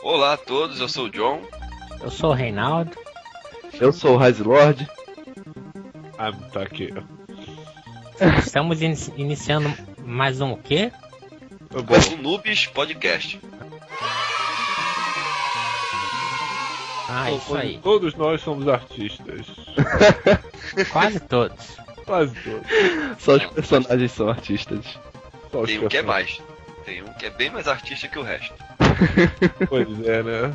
Olá a todos, eu sou o John. Eu sou o Reinaldo. Eu sou o Rise Lord. Ah, tá aqui. Estamos iniciando mais um o quê? O Noobs Podcast. Ah, isso aí. Todos nós somos artistas. Quase todos. Quase todos. Só os personagens são artistas. Só os Tem um que é personagens. mais. Tem um que é bem mais artista que o resto. Pois é, né?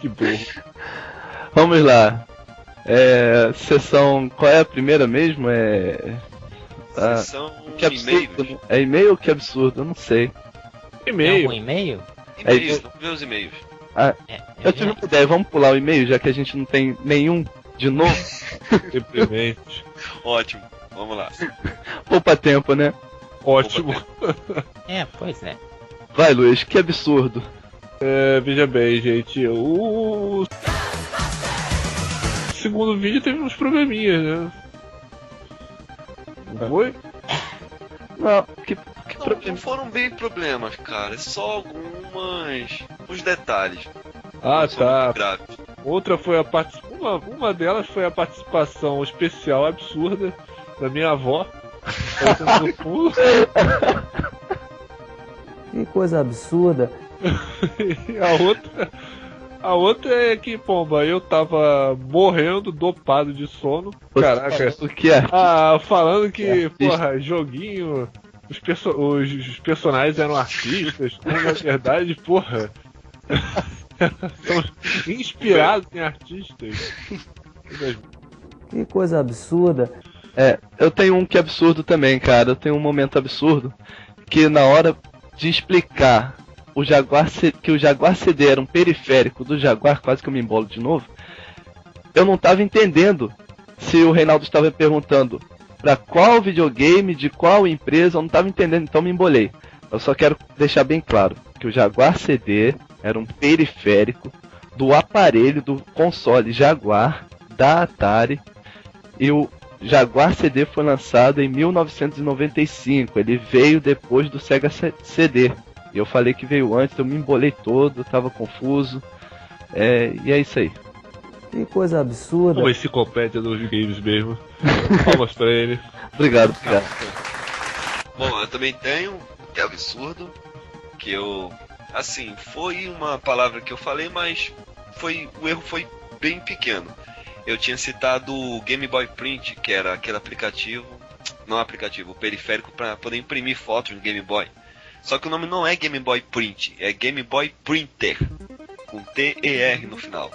Que burro. Vamos lá. Sessão. Qual é a primeira mesmo? São Que absurdo. e-mails. É e-mail ou que absurdo? Eu não sei. Tem E-mail. algum e-mail? E-mails, vamos ver os e-mails. Eu tive uma ideia, vamos pular o e-mail, já que a gente não tem nenhum de novo. Deprimente. Ótimo, vamos lá. Poupa tempo, né? Ótimo. Pois é. Vai, Luiz, que absurdo. Veja bem, gente. O segundo vídeo teve uns probleminhas, né? Não foi? Não, que Não problema. foram bem problemas, cara. É só uns detalhes. Ah, Não são tá. muito graves. Outra foi uma delas foi a participação especial absurda da minha avó. Outra no fundo. Que coisa absurda. E a outra é que, pomba, eu tava morrendo, dopado de sono. Caraca. O que é? Falando que, artista. porra, joguinho, os personagens eram artistas, quando na verdade, porra, são inspirados em artistas. Que coisa absurda. Eu tenho um que é absurdo também, cara. Eu tenho um momento absurdo que na hora de explicar que o Jaguar CD era um periférico do Jaguar, quase que eu me embolo de novo. Eu não tava entendendo se o Reinaldo estava perguntando pra qual videogame, de qual empresa, eu não tava entendendo, então me embolei. Eu só quero deixar bem claro que o Jaguar CD era um periférico do aparelho do console Jaguar da Atari, e o Jaguar CD foi lançado em 1995, ele veio depois do Sega CD. E eu falei que veio antes, eu me embolei todo, tava confuso. E é isso aí. Que coisa absurda. Uma enciclopédia dos games mesmo. Palmas pra ele. Obrigado. Bom, eu também tenho, que é absurdo, que eu... Assim, foi uma palavra que eu falei, mas o erro foi bem pequeno. Eu tinha citado o Game Boy Print, que era aquele o periférico para poder imprimir fotos no Game Boy. Só que o nome não é Game Boy Print, é Game Boy Printer, com T-E-R no final.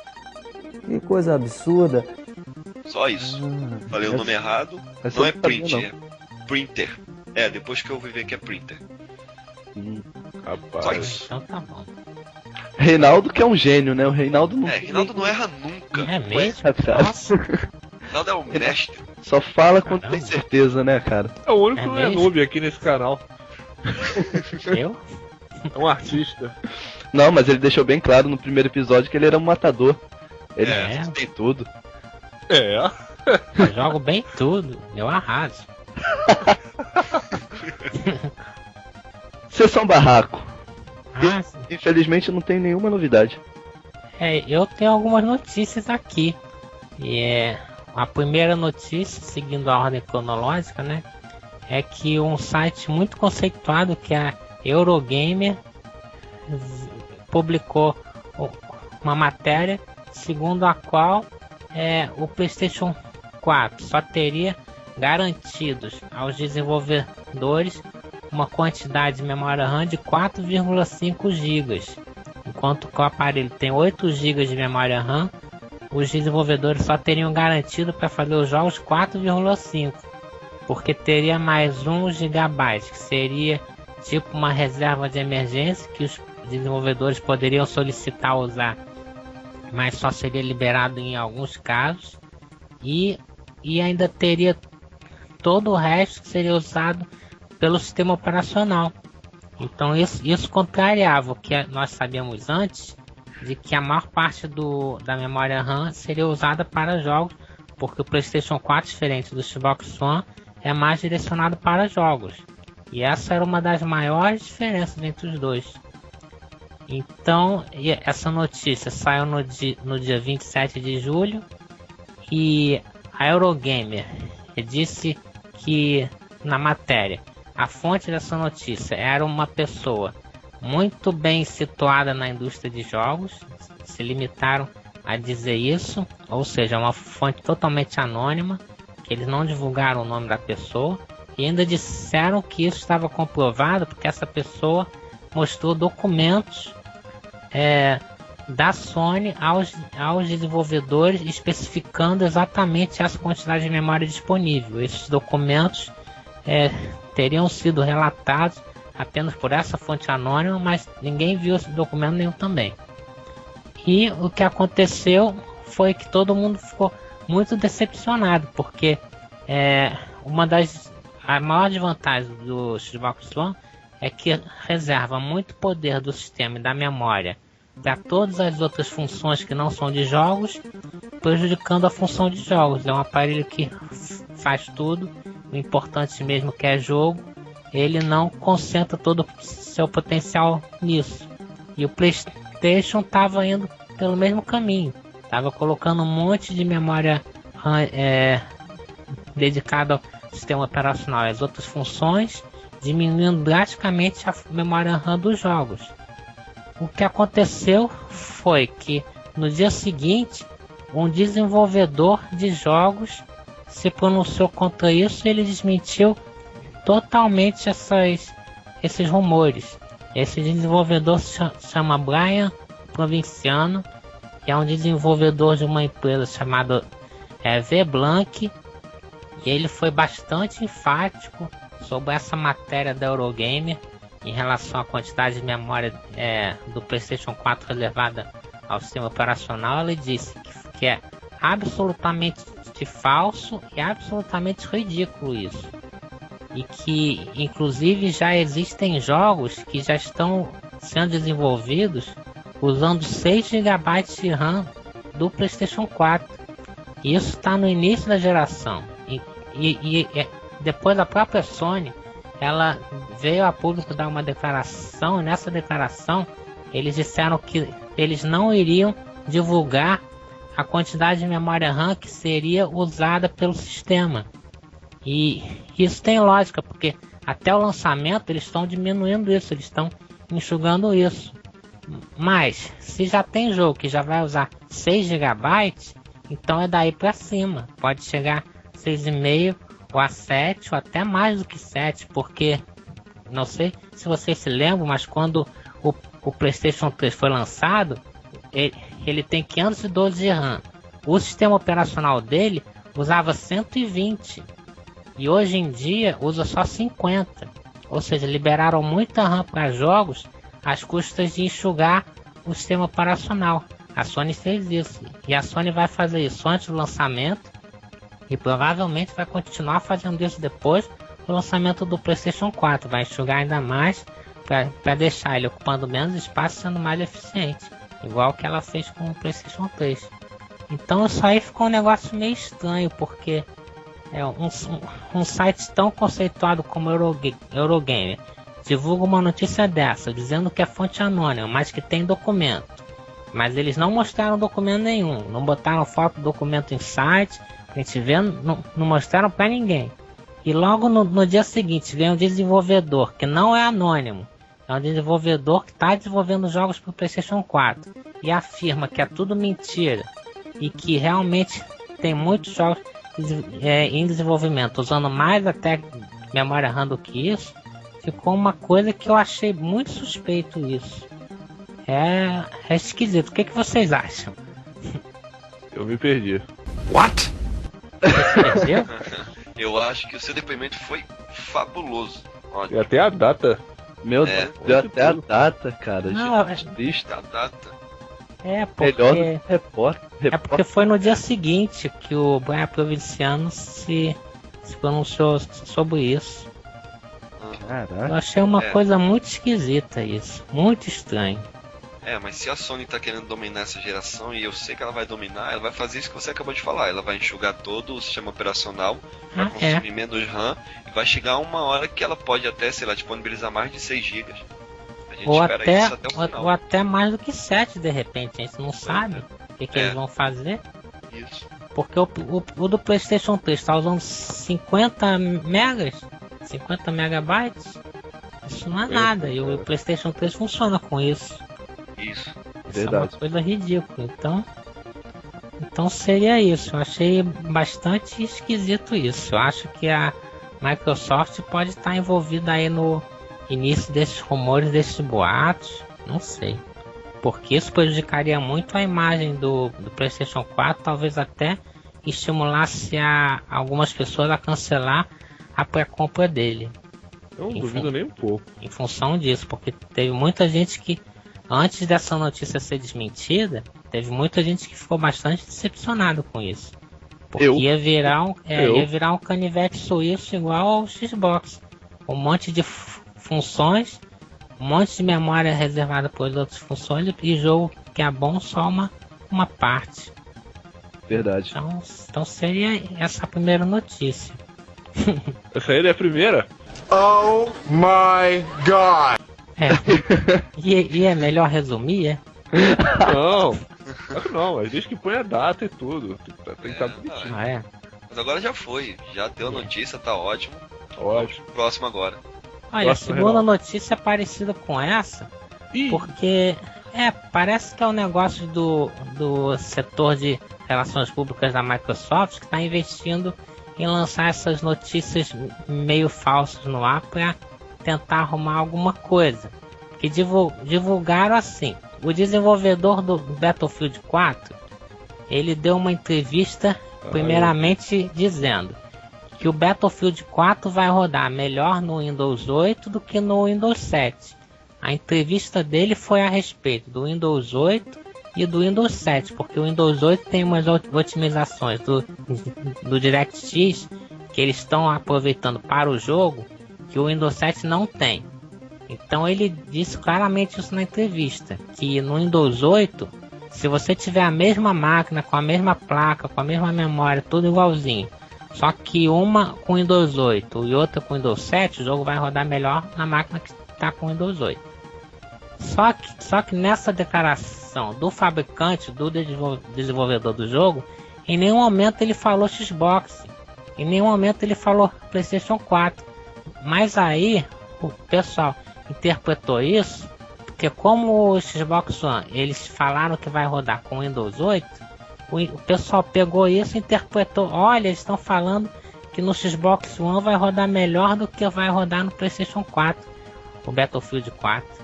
Que coisa absurda. Só isso. Falei o nome errado, essa não eu é não sabia, Print, não. é Printer. Depois que eu vi ver que é Printer. Só Rapaz. isso. Então tá bom. Reinaldo que é um gênio, né? O Reinaldo não... Reinaldo não erra nunca. É mesmo? Nossa. Reinaldo é o mestre. Só fala quando Caramba. tem certeza, né, cara? É o único que não é mesmo? noob aqui nesse canal. Eu? É um artista. Não, mas ele deixou bem claro no primeiro episódio que ele era um matador. Ele É. tem tudo. Eu jogo bem tudo. Eu arraso. Sessão Barraco. Ah, sim. Infelizmente não tem nenhuma novidade. Eu tenho algumas notícias aqui. E a primeira notícia, seguindo a ordem cronológica, né? É que um site muito conceituado, que é a Eurogamer, publicou uma matéria segundo a qual o PlayStation 4 só teria garantidos aos desenvolvedores uma quantidade de memória RAM de 4,5 GB, enquanto que o aparelho tem 8 GB de memória RAM. Os desenvolvedores só teriam garantido para fazer os jogos 4,5, porque teria mais 1 GB, que seria tipo uma reserva de emergência que os desenvolvedores poderiam solicitar usar, mas só seria liberado em alguns casos, e ainda teria todo o resto que seria usado pelo sistema operacional. Então isso contrariava o que nós sabíamos antes, de que a maior parte da memória RAM seria usada para jogos, porque o PlayStation 4, diferente do Xbox One, é mais direcionado para jogos. E essa era uma das maiores diferenças entre os dois. Então, essa notícia saiu no dia 27 de julho e a Eurogamer disse que, na matéria, a fonte dessa notícia era uma pessoa muito bem situada na indústria de jogos, se limitaram a dizer isso, ou seja, uma fonte totalmente anônima, que eles não divulgaram o nome da pessoa, e ainda disseram que isso estava comprovado porque essa pessoa mostrou documentos da Sony aos desenvolvedores especificando exatamente essa quantidade de memória disponível. Esses documentos teriam sido relatados apenas por essa fonte anônima, mas ninguém viu esse documento nenhum também. E o que aconteceu foi que todo mundo ficou muito decepcionado, porque a maior desvantagem do Xbox One é que reserva muito poder do sistema e da memória para todas as outras funções que não são de jogos, prejudicando a função de jogos. É um aparelho que faz tudo, o importante mesmo que é jogo, ele não concentra todo o seu potencial nisso. E o PlayStation estava indo pelo mesmo caminho, estava colocando um monte de memória dedicada ao sistema operacional e às outras funções, diminuindo drasticamente a memória RAM dos jogos. O que aconteceu foi que no dia seguinte um desenvolvedor de jogos se pronunciou contra isso e ele desmentiu totalmente esses rumores. Esse desenvolvedor se chama Brian Provinciano, que é um desenvolvedor de uma empresa chamada VBlank, e ele foi bastante enfático sobre essa matéria da Eurogamer em relação à quantidade de memória do PlayStation 4 reservada ao sistema operacional. Ele disse que é absolutamente falso e absolutamente ridículo isso, e que inclusive já existem jogos que já estão sendo desenvolvidos usando 6 GB de RAM do PlayStation 4. E isso está no início da geração. E depois a própria Sony, ela veio a público dar uma declaração, e nessa declaração eles disseram que eles não iriam divulgar a quantidade de memória RAM que seria usada pelo sistema. E isso tem lógica, porque até o lançamento eles estão diminuindo isso, eles estão enxugando isso. Mas se já tem jogo que já vai usar 6 GB, então é daí para cima, pode chegar 6,5 ou a 7 ou até mais do que 7, porque não sei se vocês se lembram, mas quando o PlayStation 3 foi lançado, ele tem 512 de RAM. O sistema operacional dele usava 120 e hoje em dia usa só 50. Ou seja, liberaram muita RAM para jogos às custas de enxugar o sistema operacional. A Sony fez isso e a Sony vai fazer isso antes do lançamento e provavelmente vai continuar fazendo isso depois do lançamento do PlayStation 4. Vai enxugar ainda mais para deixar ele ocupando menos espaço, sendo mais eficiente, igual que ela fez com o PlayStation 3. Então isso aí ficou um negócio meio estranho, porque um site tão conceituado como Eurogamer divulga uma notícia dessa, dizendo que é fonte anônima, mas que tem documento. Mas eles não mostraram documento nenhum, não botaram foto do documento em site, a gente vê, não mostraram para ninguém. E logo no dia seguinte vem um desenvolvedor que não é anônimo, é um desenvolvedor que está desenvolvendo jogos para o PlayStation 4 e afirma que é tudo mentira e que realmente tem muitos jogos em desenvolvimento, usando mais até memória RAM do que isso. Ficou uma coisa que eu achei muito suspeito isso. É esquisito. O que vocês acham? Eu me perdi. What? Você perdeu? Eu acho que o seu depoimento foi fabuloso. E até a data. Meu Deus, deu até a data, cara. Não, Triste a data. Melhor do que repórter. É porque foi no dia seguinte que o Brian Provinciano se pronunciou sobre isso. Caraca. Eu achei uma coisa muito esquisita isso, muito estranho. Mas se a Sony tá querendo dominar essa geração, e eu sei que ela vai dominar, ela vai fazer isso que você acabou de falar. Ela vai enxugar todo o sistema operacional, vai consumir menos RAM, e vai chegar uma hora que ela pode até, sei lá, disponibilizar mais de 6 GB. A gente ou espera até, isso até o final. ou até mais do que 7 de repente, a gente não sabe o que eles vão fazer. Isso. Porque o do PlayStation 3 está usando 50 megas, 50 megabytes. Isso não é nada, e o PlayStation 3 funciona com isso. Isso. Isso é uma coisa ridícula. Então seria isso. Eu achei bastante esquisito isso. Eu acho que a Microsoft pode estar envolvida aí no início desses rumores, desses boatos. Não sei. Porque isso prejudicaria muito a imagem do PlayStation 4, talvez até estimulasse algumas pessoas a cancelar a pré-compra dele. Eu não duvido nem um pouco. Em função disso, porque teve muita gente que, antes dessa notícia ser desmentida, teve muita gente que ficou bastante decepcionado com isso. Porque ia virar um canivete suíço igual ao Xbox. Um monte de funções, um monte de memória reservada para as outras funções e jogo que é bom só uma parte. Verdade. Então seria essa a primeira notícia. Essa aí é a primeira? Oh my god! E é melhor resumir, é? Não, claro que não, mas desde que põe a data e tudo. Tem que estar bonitinho. Mas agora já foi, já deu a notícia, tá ótimo. Ótimo. Próximo agora. Olha, a segunda notícia é parecida com essa, porque parece que é um negócio do setor de relações públicas da Microsoft que está investindo em lançar essas notícias meio falsas no ar para tentar arrumar alguma coisa. Que divulgaram assim: o desenvolvedor do Battlefield 4, ele deu uma entrevista primeiramente dizendo que o Battlefield 4 vai rodar melhor no Windows 8 do que no Windows 7. A entrevista dele foi a respeito do Windows 8 e do Windows 7, porque o Windows 8 tem umas otimizações do DirectX que eles estão aproveitando para o jogo que o Windows 7 não tem. Então ele disse claramente isso na entrevista, que no Windows 8, se você tiver a mesma máquina, com a mesma placa, com a mesma memória, tudo igualzinho, só que uma com Windows 8 e outra com Windows 7, o jogo vai rodar melhor na máquina que está com Windows 8. Só que nessa declaração do fabricante, do desenvolvedor do jogo, em nenhum momento ele falou Xbox, em nenhum momento ele falou PlayStation 4. Mas aí o pessoal interpretou isso, porque como o Xbox One eles falaram que vai rodar com Windows 8, o pessoal pegou isso e interpretou: olha, eles estão falando que no Xbox One vai rodar melhor do que vai rodar no PlayStation 4, o Battlefield 4.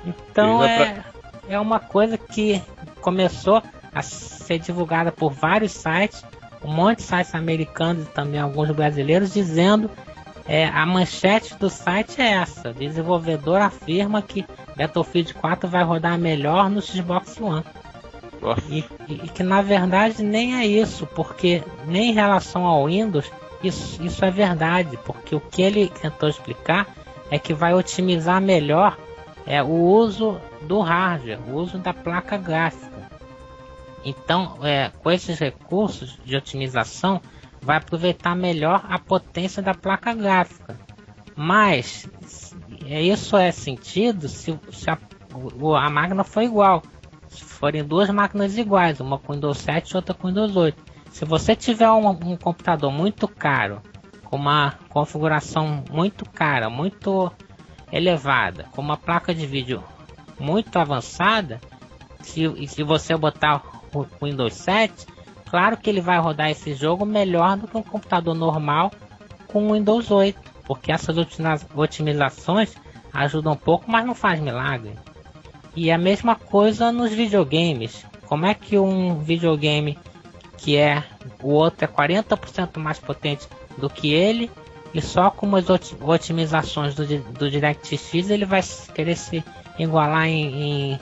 Então é uma coisa que começou a ser divulgada por vários sites, um monte de sites americanos e também alguns brasileiros, dizendo a manchete do site é essa: o desenvolvedor afirma que Battlefield 4 vai rodar melhor no Xbox One. E que na verdade nem é isso, porque nem em relação ao Windows isso é verdade, porque o que ele tentou explicar é que vai otimizar melhor o uso do hardware, o uso da placa gráfica. Então, com esses recursos de otimização, vai aproveitar melhor a potência da placa gráfica. Mas isso é sentido se a máquina for igual. Se forem duas máquinas iguais, uma com Windows 7 e outra com Windows 8. Se você tiver um computador muito caro, com uma configuração muito cara, muito elevada, com uma placa de vídeo muito avançada, se você botar o Windows 7, claro que ele vai rodar esse jogo melhor do que um computador normal com o Windows 8, porque essas otimizações ajudam um pouco, mas não faz milagre. E a mesma coisa nos videogames. Como é que um videogame que o outro é 40% mais potente do que ele, e só com umas otimizações do DirectX ele vai querer se igualar em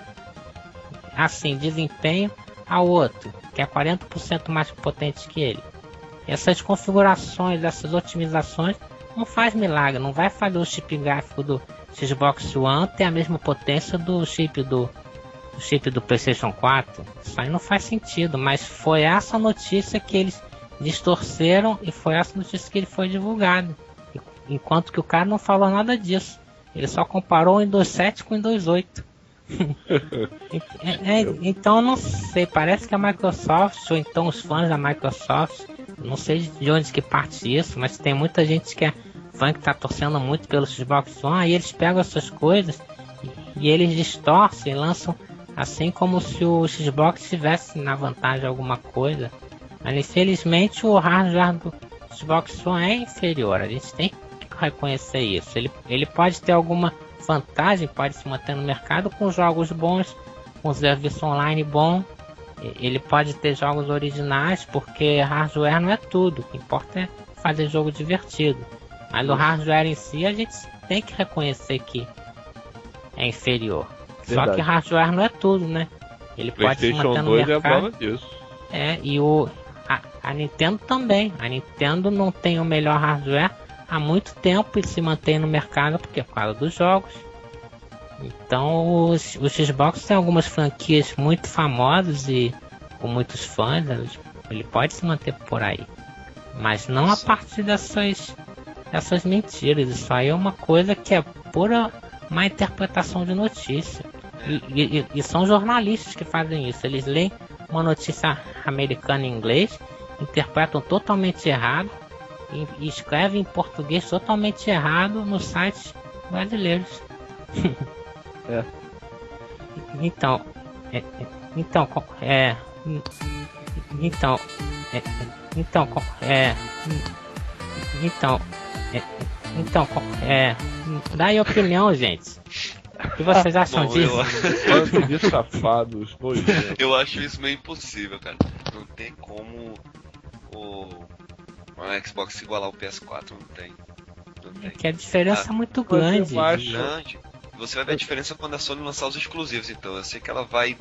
desempenho ao outro, que é 40% mais potente que ele? Essas configurações, essas otimizações não faz milagre, não vai fazer o chip gráfico do Xbox One ter a mesma potência do chip do PlayStation 4. Isso aí não faz sentido, mas foi essa notícia que eles distorceram e foi essa notícia que ele foi divulgado. Enquanto que o cara não falou nada disso. Ele só comparou o Windows 7 com o Windows 8. Então não sei, parece que a Microsoft, ou então os fãs da Microsoft, não sei de onde que parte isso, mas tem muita gente que é fã que tá torcendo muito pelo Xbox One, aí eles pegam essas coisas e eles distorcem, lançam assim como se o Xbox estivesse na vantagem alguma coisa. Mas infelizmente o hardware do Xbox One é inferior, a gente tem que reconhecer isso. Ele pode ter alguma vantagem, pode se manter no mercado com jogos bons, com serviço online bom. Ele pode ter jogos originais, porque hardware não é tudo, o que importa é fazer jogo divertido. Mas o hardware em si a gente tem que reconhecer que é inferior. Verdade. Só que hardware não é tudo, né? Ele pode se manter no 2 é a mercado. prova disso. E a Nintendo também. A Nintendo não tem o melhor hardware há muito tempo e se mantém no mercado porque é por causa dos jogos. Então o Xbox tem algumas franquias muito famosas e com muitos fãs, ele pode se manter por aí. Mas não a partir dessas mentiras. Isso aí é uma coisa que é pura má interpretação de notícia. E são jornalistas que fazem isso. Eles leem uma notícia americana em inglês, interpretam totalmente errado e escrevem em português totalmente errado nos sites brasileiros. Então, dá aí opinião, gente. O que vocês acham disso? Bando de safados, Eu acho isso meio impossível, cara. Não tem como o Xbox igualar o PS4, não tem. Que a diferença é muito grande. Grande. Você vai ver a diferença quando a Sony lançar os exclusivos, então. Eu sei que ela vai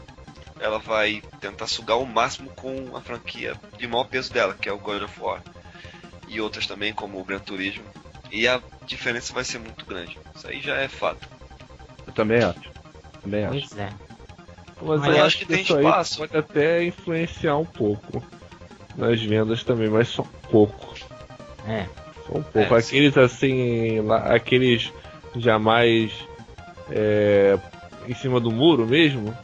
tentar sugar o máximo com a franquia de maior peso dela, que é o God of War. E outras também, como o Gran Turismo. E a diferença vai ser muito grande. Isso aí já é fato. Eu também acho. Pois é. Mas eu eu acho que tem isso espaço. aí pode até influenciar um pouco nas vendas também, mas só um pouco. Só um pouco. Aqueles assim, aqueles jamais em cima do muro mesmo,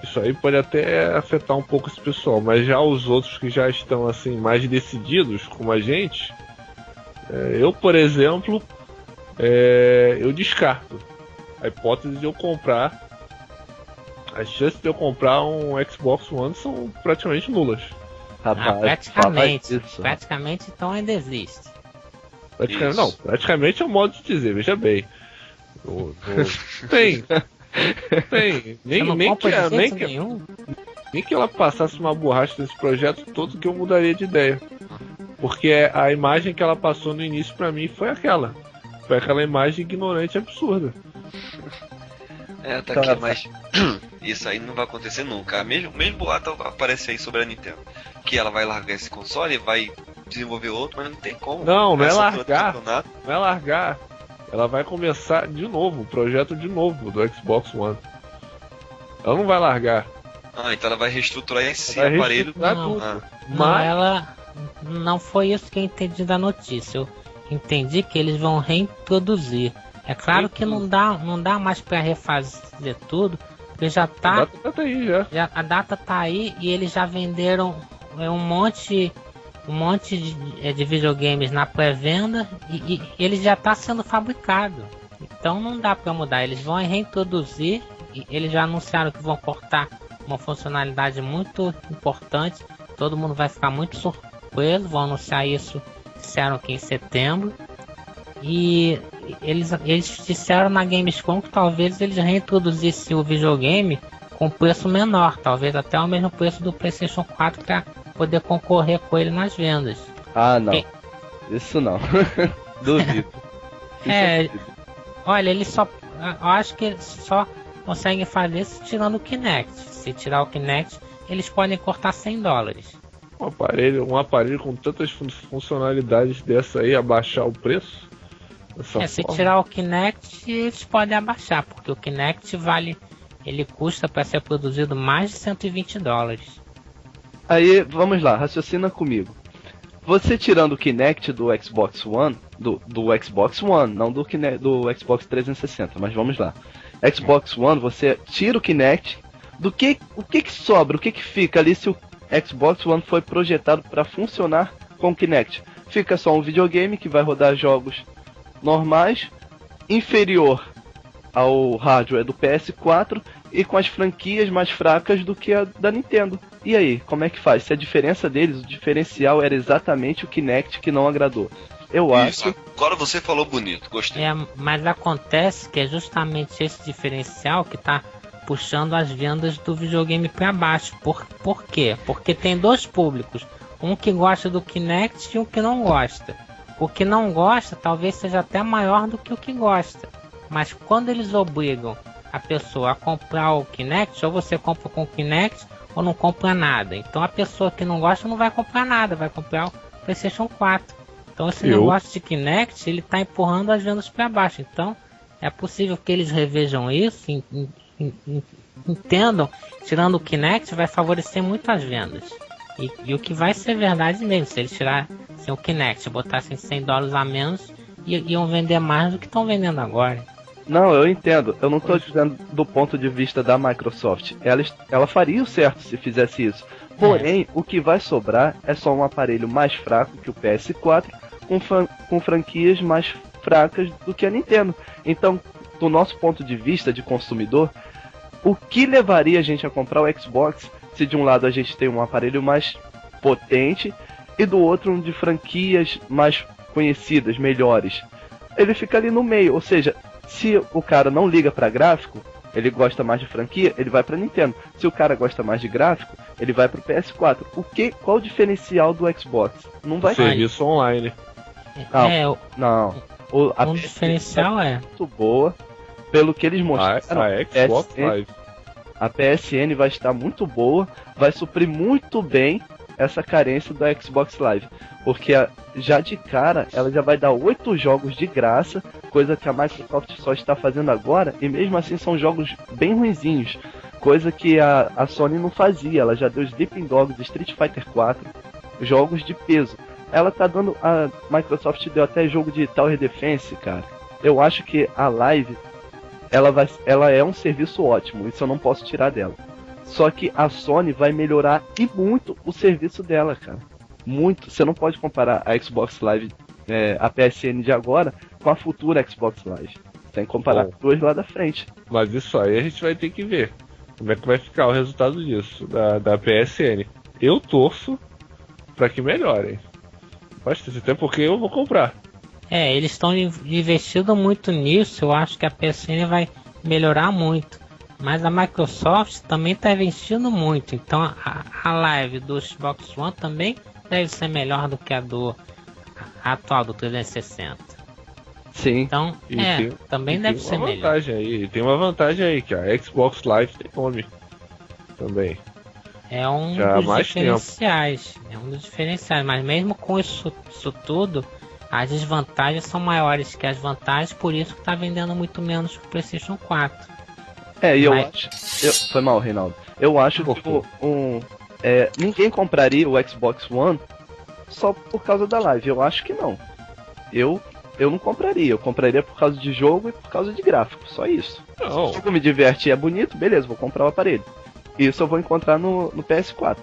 isso aí pode até afetar um pouco esse pessoal, mas já os outros que já estão assim mais decididos como a gente, eu por exemplo, eu descarto a hipótese de eu comprar. As chances de eu comprar um Xbox One são praticamente nulas. Rapaz, praticamente então ainda existe. Praticamente é o modo de dizer, veja bem. Tem. Nem que ela passasse uma borracha nesse projeto todo que eu mudaria de ideia. Porque a imagem que ela passou no início pra mim foi aquela. Foi aquela imagem ignorante e absurda. Tá aqui, mas isso aí não vai acontecer nunca. Mesmo boato aparece aí sobre a Nintendo. Que ela vai largar esse console e vai desenvolver outro, mas não tem como. Não é largar. Não é largar. Ela vai começar de novo, o projeto de novo do Xbox One. Ela não vai largar. Então ela vai reestruturar esse aparelho. Ela não foi isso que eu entendi da notícia. Eu entendi que eles vão reintroduzir. É claro que não dá mais para refazer tudo, porque já tá. A data tá aí já. A data tá aí e eles já venderam um monte de videogames na pré-venda e ele já tá sendo fabricado. Então não dá para mudar. Eles vão reintroduzir. E eles já anunciaram que vão cortar uma funcionalidade muito importante. Todo mundo vai ficar muito surpreso. Vão anunciar isso, disseram que em setembro. E eles disseram na Gamescom que talvez eles reintroduzissem o videogame com preço menor, talvez até o mesmo preço do PlayStation 4 para poder concorrer com ele nas vendas. Não. Isso não. Duvido. Olha, eles eu acho que eles só conseguem fazer isso tirando o Kinect. Se tirar o Kinect, eles podem cortar $100. Um aparelho com tantas funcionalidades dessa aí, abaixar o preço? Se tirar o Kinect, eles podem abaixar, porque o Kinect ele custa para ser produzido mais de $120. Aí, vamos lá, raciocina comigo. você tirando o Kinect do Xbox One, do Xbox One, não do Kinect, do Xbox 360, mas vamos lá. Xbox One, você tira o Kinect, o que sobra, o que fica ali se o Xbox One foi projetado para funcionar com o Kinect? Fica só um videogame que vai rodar jogos normais, inferior ao hardware do PS4 e com as franquias mais fracas do que a da Nintendo. E aí, como é que faz? Se a diferença deles, o diferencial era exatamente o Kinect que não agradou. Eu acho. Agora você falou bonito, gostei. Mas acontece que é justamente esse diferencial que tá puxando as vendas do videogame para baixo. Por quê? Porque tem dois públicos. Um que gosta do Kinect e um que não gosta. O que não gosta talvez seja até maior do que o que gosta. Mas quando eles obrigam a pessoa a comprar o Kinect, ou você compra com o Kinect ou não compra nada. Então a pessoa que não gosta não vai comprar nada, vai comprar o PlayStation 4. Então esse negócio de Kinect, ele está empurrando as vendas para baixo. Então é possível que eles revejam isso, entendam, tirando o Kinect vai favorecer muito as vendas. E o que vai ser verdade mesmo, se eles tirassem o Kinect, botassem $100 a menos, iam vender mais do que estão vendendo agora. Não, eu entendo. Eu não estou dizendo do ponto de vista da Microsoft. Ela faria o certo se fizesse isso. Porém, o que vai sobrar é só um aparelho mais fraco que o PS4, com franquias mais fracas do que a Nintendo. Então, do nosso ponto de vista de consumidor, o que levaria a gente a comprar o Xbox se de um lado a gente tem um aparelho mais potente e do outro um de franquias mais conhecidas, melhores? Ele fica ali no meio, ou seja, se o cara não liga para gráfico, ele gosta mais de franquia, ele vai para Nintendo. Se o cara gosta mais de gráfico, ele vai para o PS4. Qual o diferencial do Xbox? Não vai ter. Serviço online. Não. O diferencial é muito boa, pelo que eles mostraram. A Xbox Live. A PSN vai estar muito boa, vai suprir muito bem essa carência da Xbox Live, porque já de cara ela já vai dar 8 jogos de graça, coisa que a Microsoft só está fazendo agora, e mesmo assim são jogos bem ruinzinhos, coisa que a Sony não fazia. Ela já deu Sleeping Dogs, Street Fighter 4, jogos de peso. Ela tá dando, a Microsoft deu até jogo de Tower Defense, cara. Eu acho que a Live ela é um serviço ótimo, isso eu não posso tirar dela. Só que a Sony vai melhorar e muito o serviço dela, cara. Muito. Você não pode comparar a Xbox Live, a PSN de agora, com a futura Xbox Live. Tem que comparar duas lá da frente. Mas isso aí a gente vai ter que ver. Como é que vai ficar o resultado disso, da PSN. Eu torço pra que melhorem. Até porque eu vou comprar. Eles estão investindo muito nisso. Eu acho que a PSN vai melhorar muito. Mas a Microsoft também está investindo muito. Então a live do Xbox One também deve ser melhor do que a atual do 360. Sim. Então, também deve ser melhor. Tem uma vantagem aí, que a Xbox Live tem nome também. É um dos diferenciais. É um dos diferenciais. Mas mesmo com isso tudo, as desvantagens são maiores que as vantagens, por isso que está vendendo muito menos que o PlayStation 4. Eu acho. Foi mal, Reinaldo. Eu acho que ninguém compraria o Xbox One só por causa da live. Eu acho que não. Eu não compraria. Eu compraria por causa de jogo e por causa de gráfico. Só isso. Se o jogo me diverte e é bonito, beleza, vou comprar o aparelho. Isso eu vou encontrar no PS4.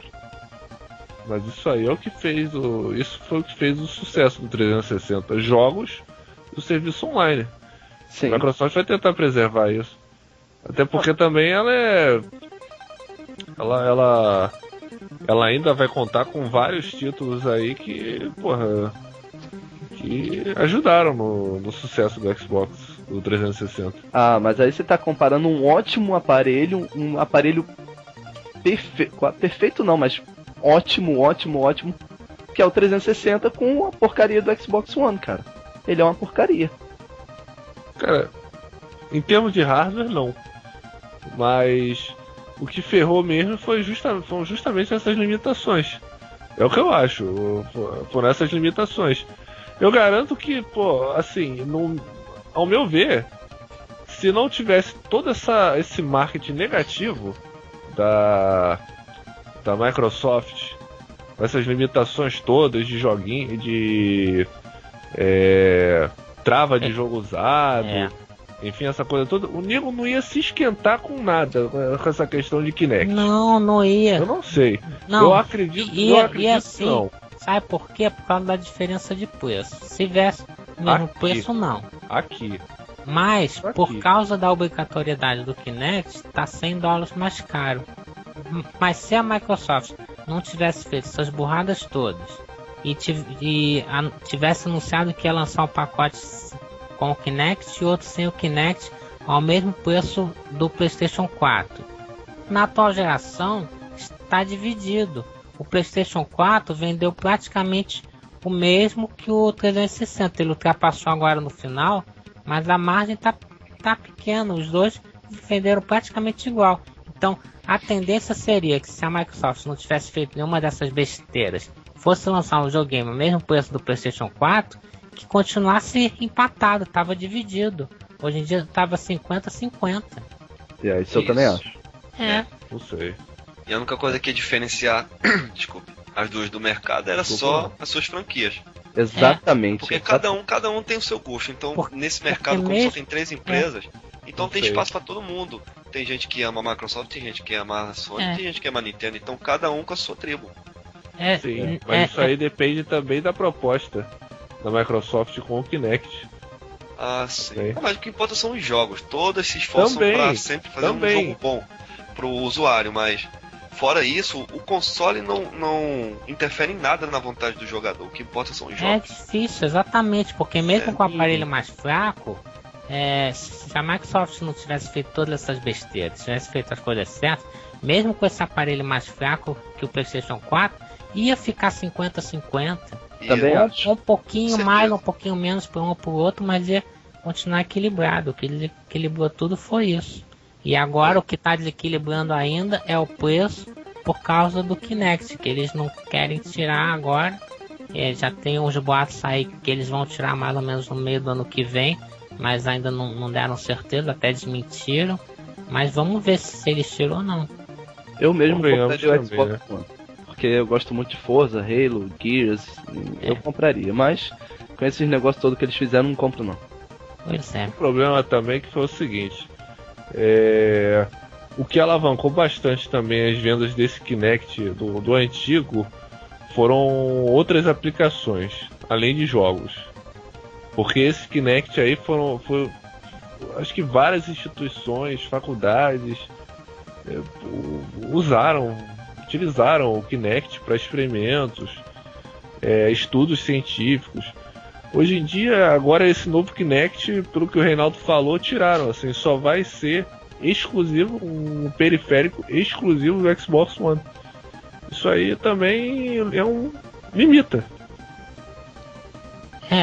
Mas isso aí é o que fez isso foi o que fez o sucesso do 360. Jogos e o serviço online. Sim. A Microsoft vai tentar preservar isso. Até porque também ela ainda vai contar com vários títulos aí que ajudaram no sucesso do Xbox, do 360. Mas aí você tá comparando um ótimo aparelho, um aparelho perfeito não, mas ótimo, que é o 360 com a porcaria do Xbox One, cara. Ele é uma porcaria. Cara, em termos de hardware, não. Mas o que ferrou mesmo foram justamente essas limitações. É o que eu acho, por essas limitações. Eu garanto que, ao meu ver, se não tivesse todo esse marketing negativo da Microsoft com essas limitações todas de joguinho, de trava de jogo usado, enfim, essa coisa toda, o nego não ia se esquentar com nada com essa questão de Kinect. Não ia. Eu não sei. Não, eu acredito assim, que não. Sabe por quê? Por causa da diferença de preço. Se tivesse o mesmo preço, não. Aqui. Mas, por causa da obrigatoriedade do Kinect, tá $100 mais caro. Mas se a Microsoft não tivesse feito essas burradas todas e tivesse anunciado que ia lançar um pacote com o Kinect e outro sem o Kinect ao mesmo preço do PlayStation 4, na atual geração está dividido. O PlayStation 4 vendeu praticamente o mesmo que o 360. Ele ultrapassou agora no final, mas a margem tá pequena. Os dois venderam praticamente igual. Então, a tendência seria que se a Microsoft não tivesse feito nenhuma dessas besteiras, fosse lançar um videogame ao mesmo preço do PlayStation 4, que continuasse empatado, estava dividido. Hoje em dia estava 50-50. Isso eu também acho. Não sei. E a única coisa que ia diferenciar desculpe, as duas do mercado era só as suas franquias. Exatamente. Porque cada um tem o seu gosto. Então, nesse mercado, como só tem 3 empresas, então tem espaço para todo mundo. Tem gente que ama a Microsoft, tem gente que ama a Sony, tem gente que ama a Nintendo. Então, cada um com a sua tribo. Sim, mas isso aí depende também da proposta da Microsoft com o Kinect. Sim. Mas o que importa são os jogos. Todas se esforçam para sempre fazer um jogo bom pro usuário, mas fora isso, o console não interfere em nada na vontade do jogador. O que importa são os jogos. É difícil, exatamente, porque mesmo com o aparelho mais fraco, se a Microsoft não tivesse feito todas essas besteiras, tivesse feito as coisas certas, mesmo com esse aparelho mais fraco que o PlayStation 4, ia ficar 50-50. Também acho. Um pouquinho mais, um pouquinho menos para um ou para o outro, mas ia continuar equilibrado. O que desequilibrou tudo foi isso. E agora o que está desequilibrando ainda é o preço por causa do Kinect, que eles não querem tirar agora. Já tem uns boatos aí que eles vão tirar mais ou menos no meio do ano que vem, mas ainda não deram certeza, até desmentiram. Mas vamos ver se eles tiram ou não. Eu mesmo compraria o Xbox One, porque eu gosto muito de Forza, Halo, Gears, eu compraria, mas com esses negócios todos que eles fizeram, não compro não. Pois é. O problema também que foi o seguinte, o que alavancou bastante também as vendas desse Kinect do antigo foram outras aplicações, além de jogos. Porque esse Kinect aí foi acho que várias instituições, faculdades utilizaram o Kinect para experimentos, estudos científicos. Hoje em dia, agora esse novo Kinect, pelo que o Reinaldo falou, tiraram, assim, só vai ser exclusivo, um periférico exclusivo do Xbox One. Isso aí também limita.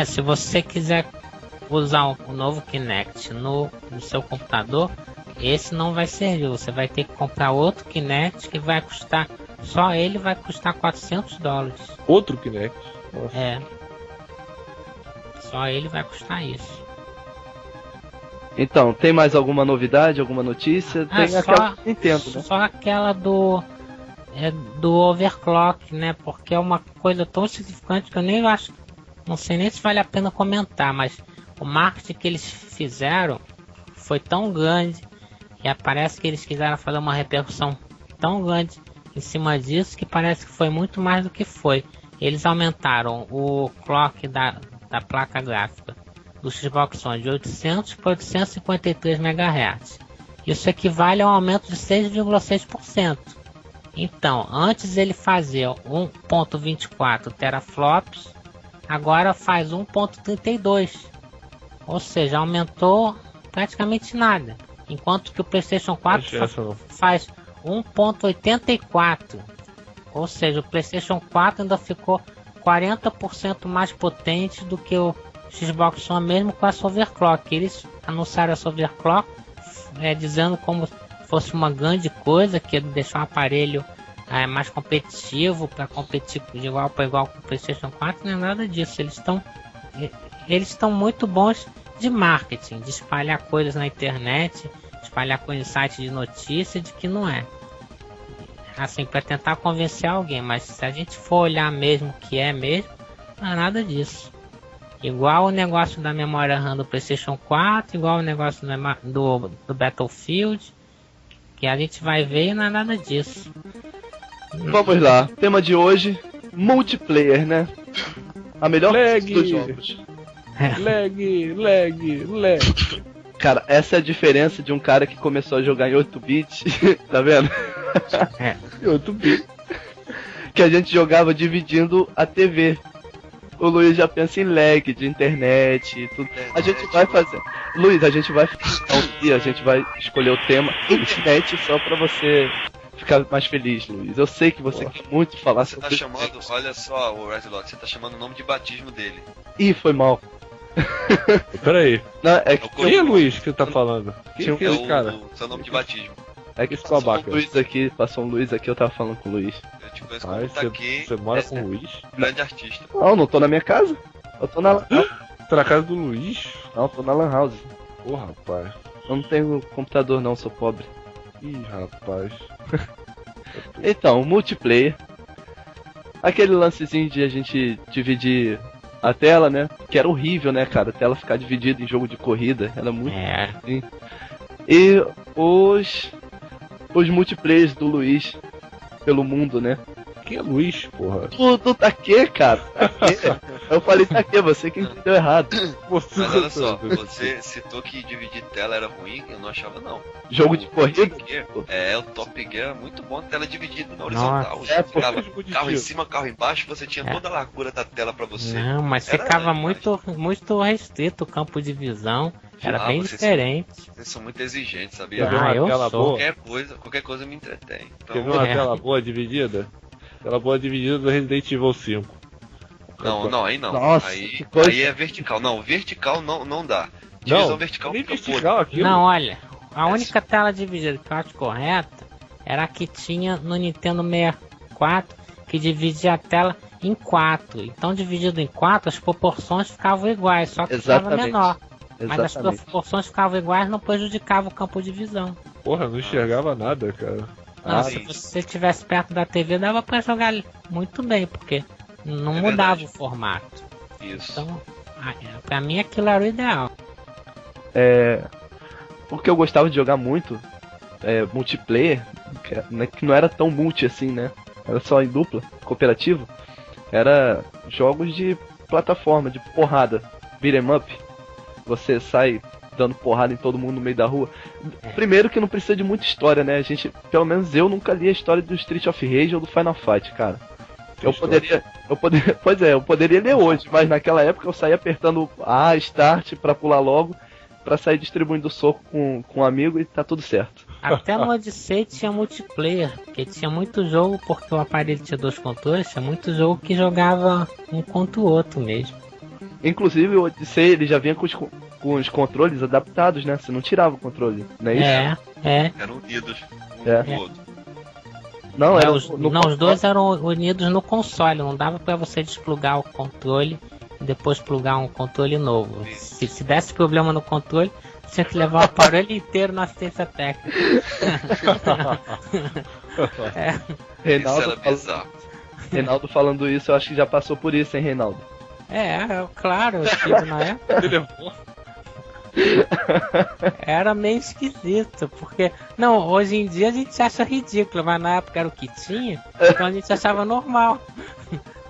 Se você quiser usar o novo Kinect no seu computador, esse não vai servir. Você vai ter que comprar outro Kinect que vai custar, só ele vai custar $400. Outro Kinect? Nossa. Só ele vai custar isso. Então, tem mais alguma novidade, alguma notícia? Tem aquela do Nintendo, né? Só aquela do overclock, né? Porque é uma coisa tão significante que eu nem acho, não sei nem se vale a pena comentar, mas o marketing que eles fizeram foi tão grande e parece que eles quiseram fazer uma repercussão tão grande em cima disso que parece que foi muito mais do que foi. Eles aumentaram o clock da placa gráfica do Xbox One de 800 para 853 MHz. Isso equivale a um aumento de 6,6%. Então, antes ele fazia 1.24 teraflops, agora faz 1.32. Ou seja, aumentou praticamente nada. Enquanto que o PlayStation 4 faz 1.84. Ou seja, o PlayStation 4 ainda ficou 40% mais potente do que o Xbox One, mesmo com essa overclock. Eles anunciaram essa overclock dizendo como fosse uma grande coisa, que ia deixar o aparelho mais competitivo, para competir de igual para igual com o PlayStation 4. Não é nada disso. Eles estão muito bons de marketing, de espalhar coisas na internet, espalhar coisas em sites de notícia de que não é. assim, pra tentar convencer alguém, mas se a gente for olhar mesmo que é mesmo, não é nada disso. Igual o negócio da memória RAM do PlayStation 4, igual o negócio do Battlefield, que a gente vai ver e não é nada disso. Vamos lá, tema de hoje, multiplayer, né? A melhor dos jogos. Lag. Cara, essa é a diferença de um cara que começou a jogar em 8 bits, tá vendo? É. 8 bits. Que a gente jogava dividindo a TV. O Luiz já pensa em lag de internet e tudo. A gente vai fazer. Luiz, a gente vai escolher o tema internet só pra você ficar mais feliz, Luiz. Eu sei que você quer muito falar Você sobre tá chamando, olha só, o Redlock, você tá chamando o nome de batismo dele. Ih, foi mal. Peraí. Não, é que Quem é Luiz que você tá falando? Quem é esse cara? O seu nome de batismo. É que Esse babaca. passou um Luiz aqui, eu tava falando com o Luiz. Eu te conheço como Taki, Você mora com o Luiz? grande artista. Não tô na minha casa. Eu tô na Tá na casa do Luiz? Não, tô na Lan House. Ô, rapaz. Eu não tenho computador não, sou pobre. Ih, rapaz. Então, multiplayer. Aquele lancezinho de a gente dividir a tela, né? Que era horrível, né, cara? A tela ficar dividida em jogo de corrida. Era muito ruim. E os multiplayers do Luiz pelo mundo, né? Quem é Luiz, porra? Tu tá aqui, cara? Tá aqui. Eu falei tá aqui, você que entendeu errado. Você Mas olha só, você citou que dividir tela era ruim, eu não achava não. Jogo de corrida? O Top Gear era muito bom, tela dividida na horizontal. Nossa. Ficava carro em cima, carro embaixo, você tinha toda a largura da tela pra você. Não, mas Era ficava demais. muito restrito o campo de visão. Era bem vocês diferente. Vocês são muito exigentes, Quer sabia? ver uma eu tela sou. boa? Qualquer coisa me entretém. Então, Quer ver uma É. tela boa dividida? Tela boa dividida do Resident Evil 5. não, aí não. Nossa, aí, que coisa. aí é vertical. Não, vertical não dá. Divisão vertical nem fica vertical aquilo. Não, olha, a única tela dividida que eu acho correta era a que tinha no Nintendo 64, que dividia a tela em 4. Então, dividido em 4, as proporções ficavam iguais, só que ficava Exatamente. menor. Mas as Exatamente. proporções ficavam iguais, não prejudicava o campo de visão. Porra, não enxergava nada, cara. Não, se sim. você estivesse perto da TV, dava pra jogar muito bem, porque não É mudava verdade. o formato. Isso. Então, pra mim aquilo era o ideal. O que eu gostava de jogar muito, multiplayer, que não era tão multi assim, né? Era só em dupla, cooperativo. Era jogos de plataforma, de porrada, beat 'em up. Você sai dando porrada em todo mundo no meio da rua. Primeiro que não precisa de muita história, né? Pelo menos eu nunca li a história do Street of Rage ou do Final Fight, cara. Eu poderia ler hoje, mas naquela época eu saía apertando A, Start pra pular logo, pra sair distribuindo soco com um amigo e tá tudo certo. Até no Odyssey tinha multiplayer, porque tinha muito jogo, porque o aparelho tinha 2 controles, tinha muito jogo que jogava um contra o outro mesmo. Inclusive o Odyssey ele já vinha com os controles adaptados, né? Você não tirava o controle, não é isso? Eram unidos um É. com o outro. Não, era Os dois eram unidos no console, não dava pra você desplugar o controle e depois plugar um controle novo. Se desse problema no controle, tinha que levar o aparelho inteiro na assistência técnica. Isso era bizarro. Reinaldo falando isso, eu acho que já passou por isso, hein, Reinaldo? Claro, eu tive na época. Era meio esquisito, porque hoje em dia a gente acha ridículo, mas na época era o que tinha, então a gente achava normal.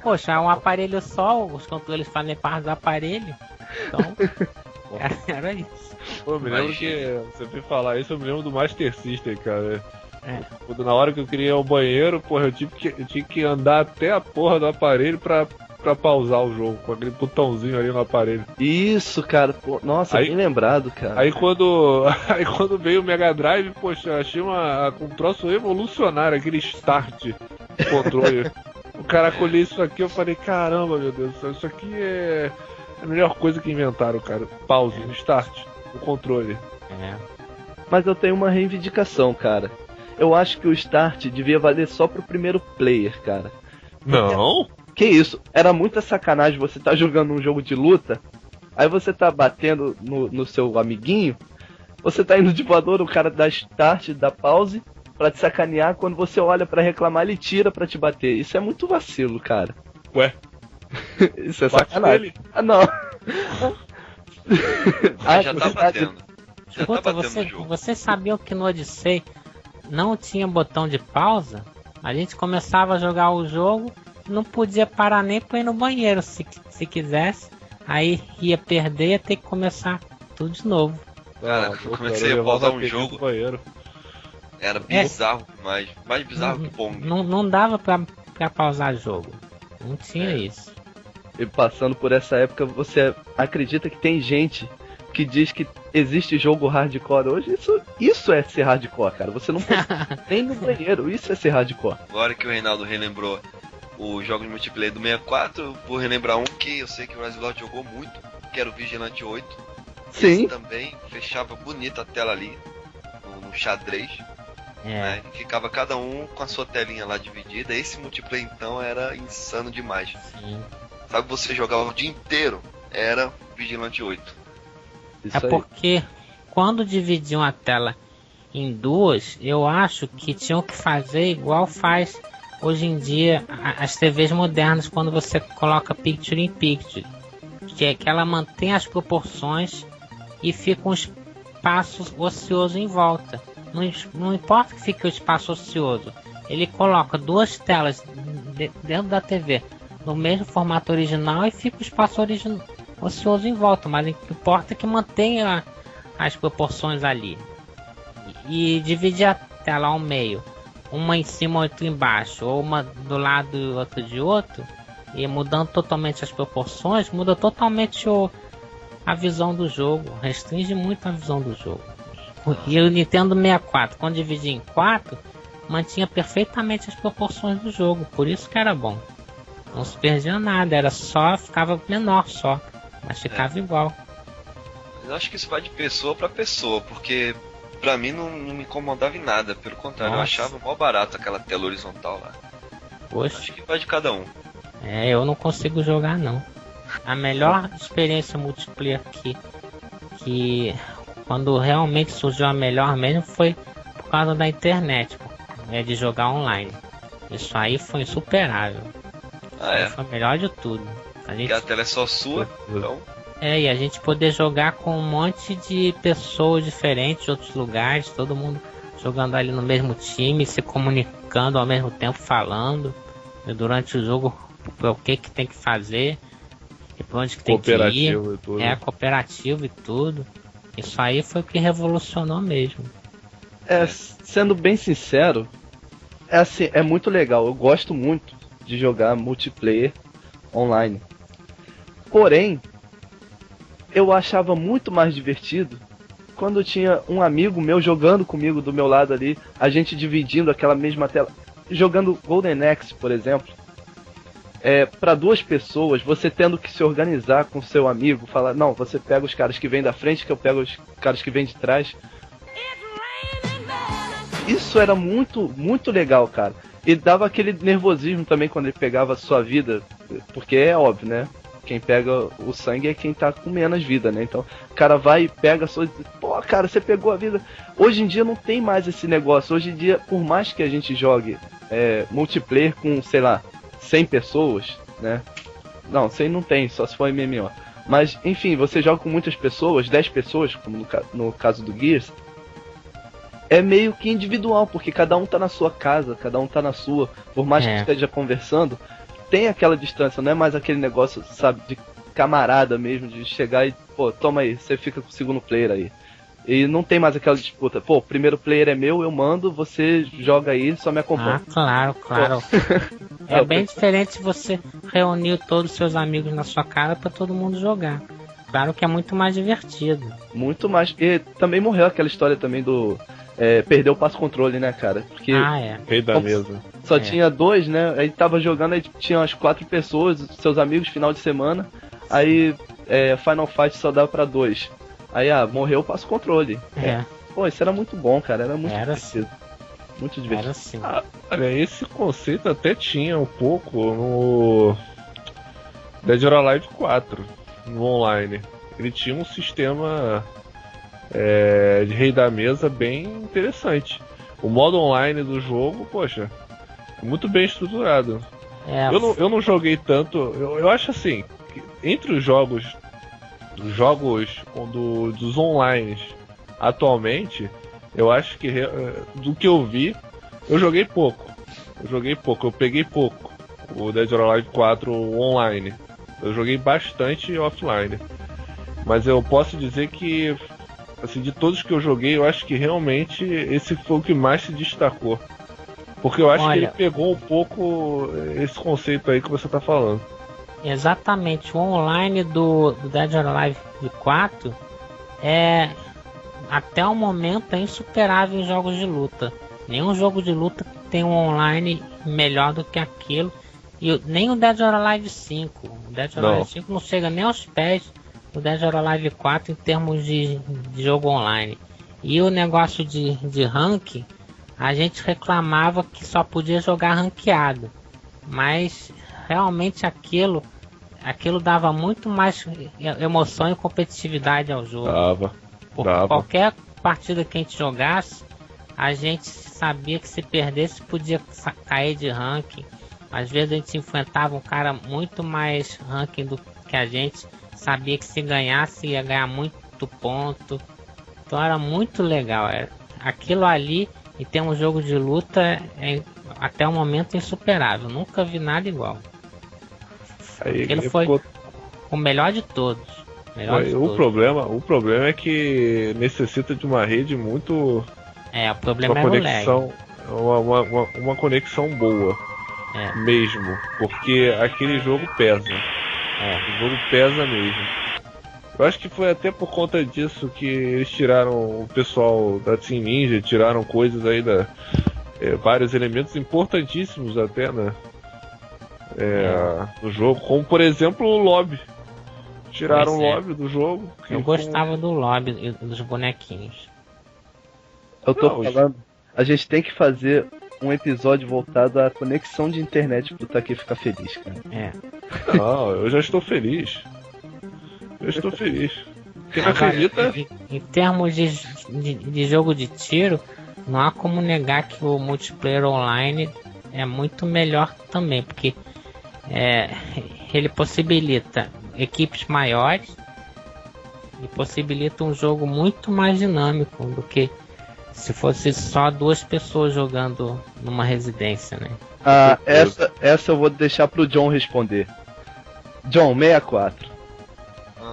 Poxa, um aparelho só, os controles fazem parte do aparelho, então era isso. Pô, eu me lembro que você foi falar isso, eu me lembro do Master System, cara. Quando na hora que eu queria ir ao banheiro, porra, eu tinha que andar até a porra do aparelho pra pausar o jogo, com aquele botãozinho ali no aparelho. Isso, cara. Pô, nossa, Aí- bem lembrado, cara. Aí quando veio o Mega Drive, poxa, eu achei um troço revolucionário, aquele start do controle. O cara colheu isso aqui, eu falei, caramba, meu Deus do céu, isso aqui é a melhor coisa que inventaram, cara. Pause, no start, o controle. Mas eu tenho uma reivindicação, cara. Eu acho que o Start devia valer só pro primeiro player, cara. Não? Que isso? Era muita sacanagem você tá jogando um jogo de luta, aí você tá batendo no seu amiguinho, você tá indo de voador, o cara dá Start, dá pause, pra te sacanear, quando você olha pra reclamar, ele tira pra te bater. Isso é muito vacilo, cara. Ué? Isso é sacanagem. Ah, não. Já tá batendo. Já Escuta, tá batendo no jogo. vocês sabiam que no Odyssey não tinha botão de pausa? A gente começava a jogar o jogo, não podia parar nem pra ir no banheiro se quisesse. Aí ia perder, ia ter que começar tudo de novo. Cara, eu comecei a pausar um jogo. Era bizarro demais. Mais bizarro que Pong. Não dava pra pausar jogo. Não tinha isso. E passando por essa época, você acredita que tem gente que diz que existe jogo hardcore hoje? Isso é ser hardcore, cara. Você não pode nem no banheiro. Isso é ser hardcore. Agora que o Reinaldo relembrou os jogos de multiplayer do 64, eu vou relembrar um que eu sei que o Brasilor jogou muito, que era o Vigilante 8. Sim. Esse também fechava bonito a tela ali, no xadrez. Né? E ficava cada um com a sua telinha lá dividida. Esse multiplayer então era insano demais. Sim. Sabe, você jogava o dia inteiro, era Vigilante 8. Isso É porque quando dividiam a tela em duas, eu acho que tinham que fazer igual faz hoje em dia as TVs modernas, quando você coloca Picture in Picture, que é que ela mantém as proporções e fica um espaço ocioso em volta. Não importa que fique o espaço ocioso, ele coloca duas telas dentro da TV no mesmo formato original e fica o espaço ocioso em volta, mas o que importa é que mantenha as proporções ali. E dividir a tela ao meio, uma em cima, outra embaixo, ou uma do lado e outra de outro, e mudando totalmente as proporções, muda totalmente a visão do jogo, restringe muito a visão do jogo. E o Nintendo 64, quando dividia em 4, mantinha perfeitamente as proporções do jogo, por isso que era bom. Não se perdia nada, era só, ficava menor só, mas ficava igual. Eu acho que isso vai de pessoa pra pessoa, porque pra mim não me incomodava em nada, pelo contrário, eu achava mó barato aquela tela horizontal lá. Poxa. Acho que vai de cada um. Eu não consigo jogar não. A melhor experiência multiplayer que quando realmente surgiu a melhor mesmo foi por causa da internet, de jogar online. Isso aí foi insuperável. Foi a melhor de tudo. Porque a tela é só sua, então... E a gente poder jogar com um monte de pessoas diferentes de outros lugares, todo mundo jogando ali no mesmo time, se comunicando ao mesmo tempo, falando durante o jogo o que tem que fazer, e pra onde que tem que ir. E tudo. Cooperativo e tudo. Isso aí foi o que revolucionou mesmo. Sendo bem sincero, assim, é muito legal. Eu gosto muito de jogar multiplayer online. Porém, eu achava muito mais divertido quando eu tinha um amigo meu jogando comigo do meu lado ali, a gente dividindo aquela mesma tela, jogando Golden Axe, por exemplo. Para duas pessoas, você tendo que se organizar com seu amigo, falar, não, você pega os caras que vêm da frente, que eu pego os caras que vêm de trás. Isso era muito, muito legal, cara. E dava aquele nervosismo também quando ele pegava a sua vida, porque é óbvio, né? Quem pega o sangue é quem tá com menos vida, né? Então, o cara vai e pega a sua... Pô, cara, você pegou a vida. Hoje em dia não tem mais esse negócio. Hoje em dia, por mais que a gente jogue multiplayer com, sei lá, 100 pessoas, né? Não, 100 não tem, só se for MMO. Mas, enfim, você joga com muitas pessoas, 10 pessoas, como no caso do Gears. É meio que individual, porque cada um tá na sua casa, cada um tá na sua. Por mais que esteja conversando, tem aquela distância, não é mais aquele negócio, sabe, de camarada mesmo, de chegar e, pô, toma aí, você fica com o segundo player aí. E não tem mais aquela disputa, pô, o primeiro player é meu, eu mando, você joga aí, só me acompanha. Claro. É bem diferente você reunir todos os seus amigos na sua casa pra todo mundo jogar. Claro que é muito mais divertido. Muito mais. E também morreu aquela história também do... perder o passo-controle, né, cara? Porque Rei da mesa. Só tinha 2, né? Aí tava jogando, aí tinha umas 4 pessoas, seus amigos, final de semana. Aí Final Fight só dava pra 2. Aí, morreu o passo-controle. Pô, isso era muito bom, cara. Era muito divertido. Muito divertido. Era sim. Olha, esse conceito até tinha um pouco no Dead or Alive 4, no online. Ele tinha um sistema de rei da mesa bem interessante. o modo online do jogo, poxa, é muito bem estruturado. Eu não joguei tanto. Eu acho assim, que entre os jogos dos online atualmente, eu acho que do que eu vi, eu joguei pouco. Eu peguei pouco o Dead or Alive 4 online. Eu joguei bastante offline. Mas eu posso dizer que, assim, de todos que eu joguei, eu acho que realmente esse foi o que mais se destacou. Porque eu acho que ele pegou um pouco esse conceito aí que você tá falando. Exatamente, o online do Dead or Alive 4 é, até o momento, é insuperável em jogos de luta. Nenhum jogo de luta tem um online melhor do que aquilo. E nem o Dead or Alive 5. O Dead or Alive 5 não chega nem aos pés do Dead or Alive 4 em termos de jogo online. E o negócio de rank, a gente reclamava que só podia jogar ranqueado. Mas realmente aquilo dava muito mais emoção e competitividade ao jogo. Porque qualquer partida que a gente jogasse, a gente sabia que se perdesse podia cair de ranking. Às vezes a gente enfrentava um cara muito mais ranking do que a gente, sabia que se ganhasse ia ganhar muito ponto. Então era muito legal. Aquilo ali, e ter um jogo de luta, até o momento insuperável. Nunca vi nada igual. Aquilo foi o melhor de todos. O problema é que necessita de uma rede muito... o problema é o lag. Uma conexão boa. Mesmo. Porque aquele jogo pesa. O jogo pesa mesmo. Eu acho que foi até por conta disso que eles tiraram, o pessoal da Team Ninja, tiraram coisas aí vários elementos importantíssimos até, né? Do jogo, como por exemplo o lobby. Tiraram o lobby do jogo. Eu gostava do lobby e dos bonequinhos. Eu tô falando, a gente tem que fazer um episódio voltado à conexão de internet pro Taki ficar feliz, cara. Não, eu já estou feliz. Quem não acredita... Em termos de jogo de tiro, não há como negar que o multiplayer online é muito melhor também, porque ele possibilita equipes maiores e possibilita um jogo muito mais dinâmico do que se fosse só 2 pessoas jogando numa residência, né? Essa eu vou deixar pro John responder. John, 64.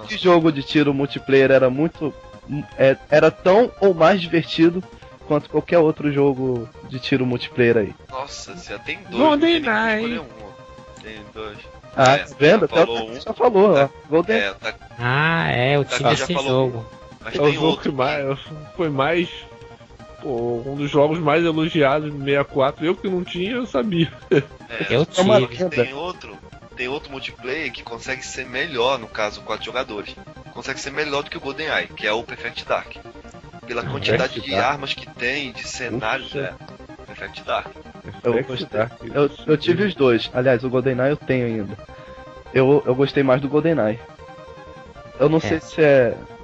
Que jogo de tiro multiplayer era tão ou mais divertido quanto qualquer outro jogo de tiro multiplayer aí? Nossa, já tem 2. GoldenEye. Tem 2. Tá vendo? Até o já falou, ó. GoldenEye. Eu tive esse jogo. Mas é o jogo que foi mais... um dos jogos mais elogiados no 64. Eu que não tinha, eu sabia. Eu tive. Tem outro multiplayer que consegue ser melhor, no caso 4 jogadores. Consegue ser melhor do que o GoldenEye, que é o Perfect Dark. Pela quantidade de armas que tem, de cenários, Perfect Dark. Eu tive os dois. Aliás, o GoldenEye eu tenho ainda. Eu gostei mais do GoldenEye. Eu não sei se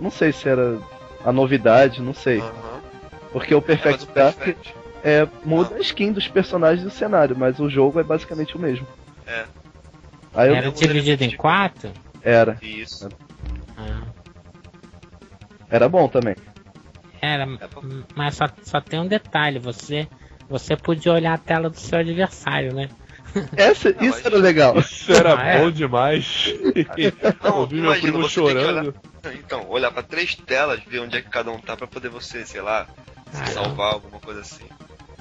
não sei se era a novidade, não sei. Porque o Perfect Dark muda a skin dos personagens do cenário, mas o jogo é basicamente o mesmo. Era dividido em 4? Era. Isso. Era bom também. Mas só tem um detalhe, você podia olhar a tela do seu adversário, né? Isso era legal. Isso era bom demais. Ouvi meu primo chorando. Então, olhar pra 3 telas, ver onde é que cada um tá pra poder você, sei lá, se salvar, alguma coisa assim.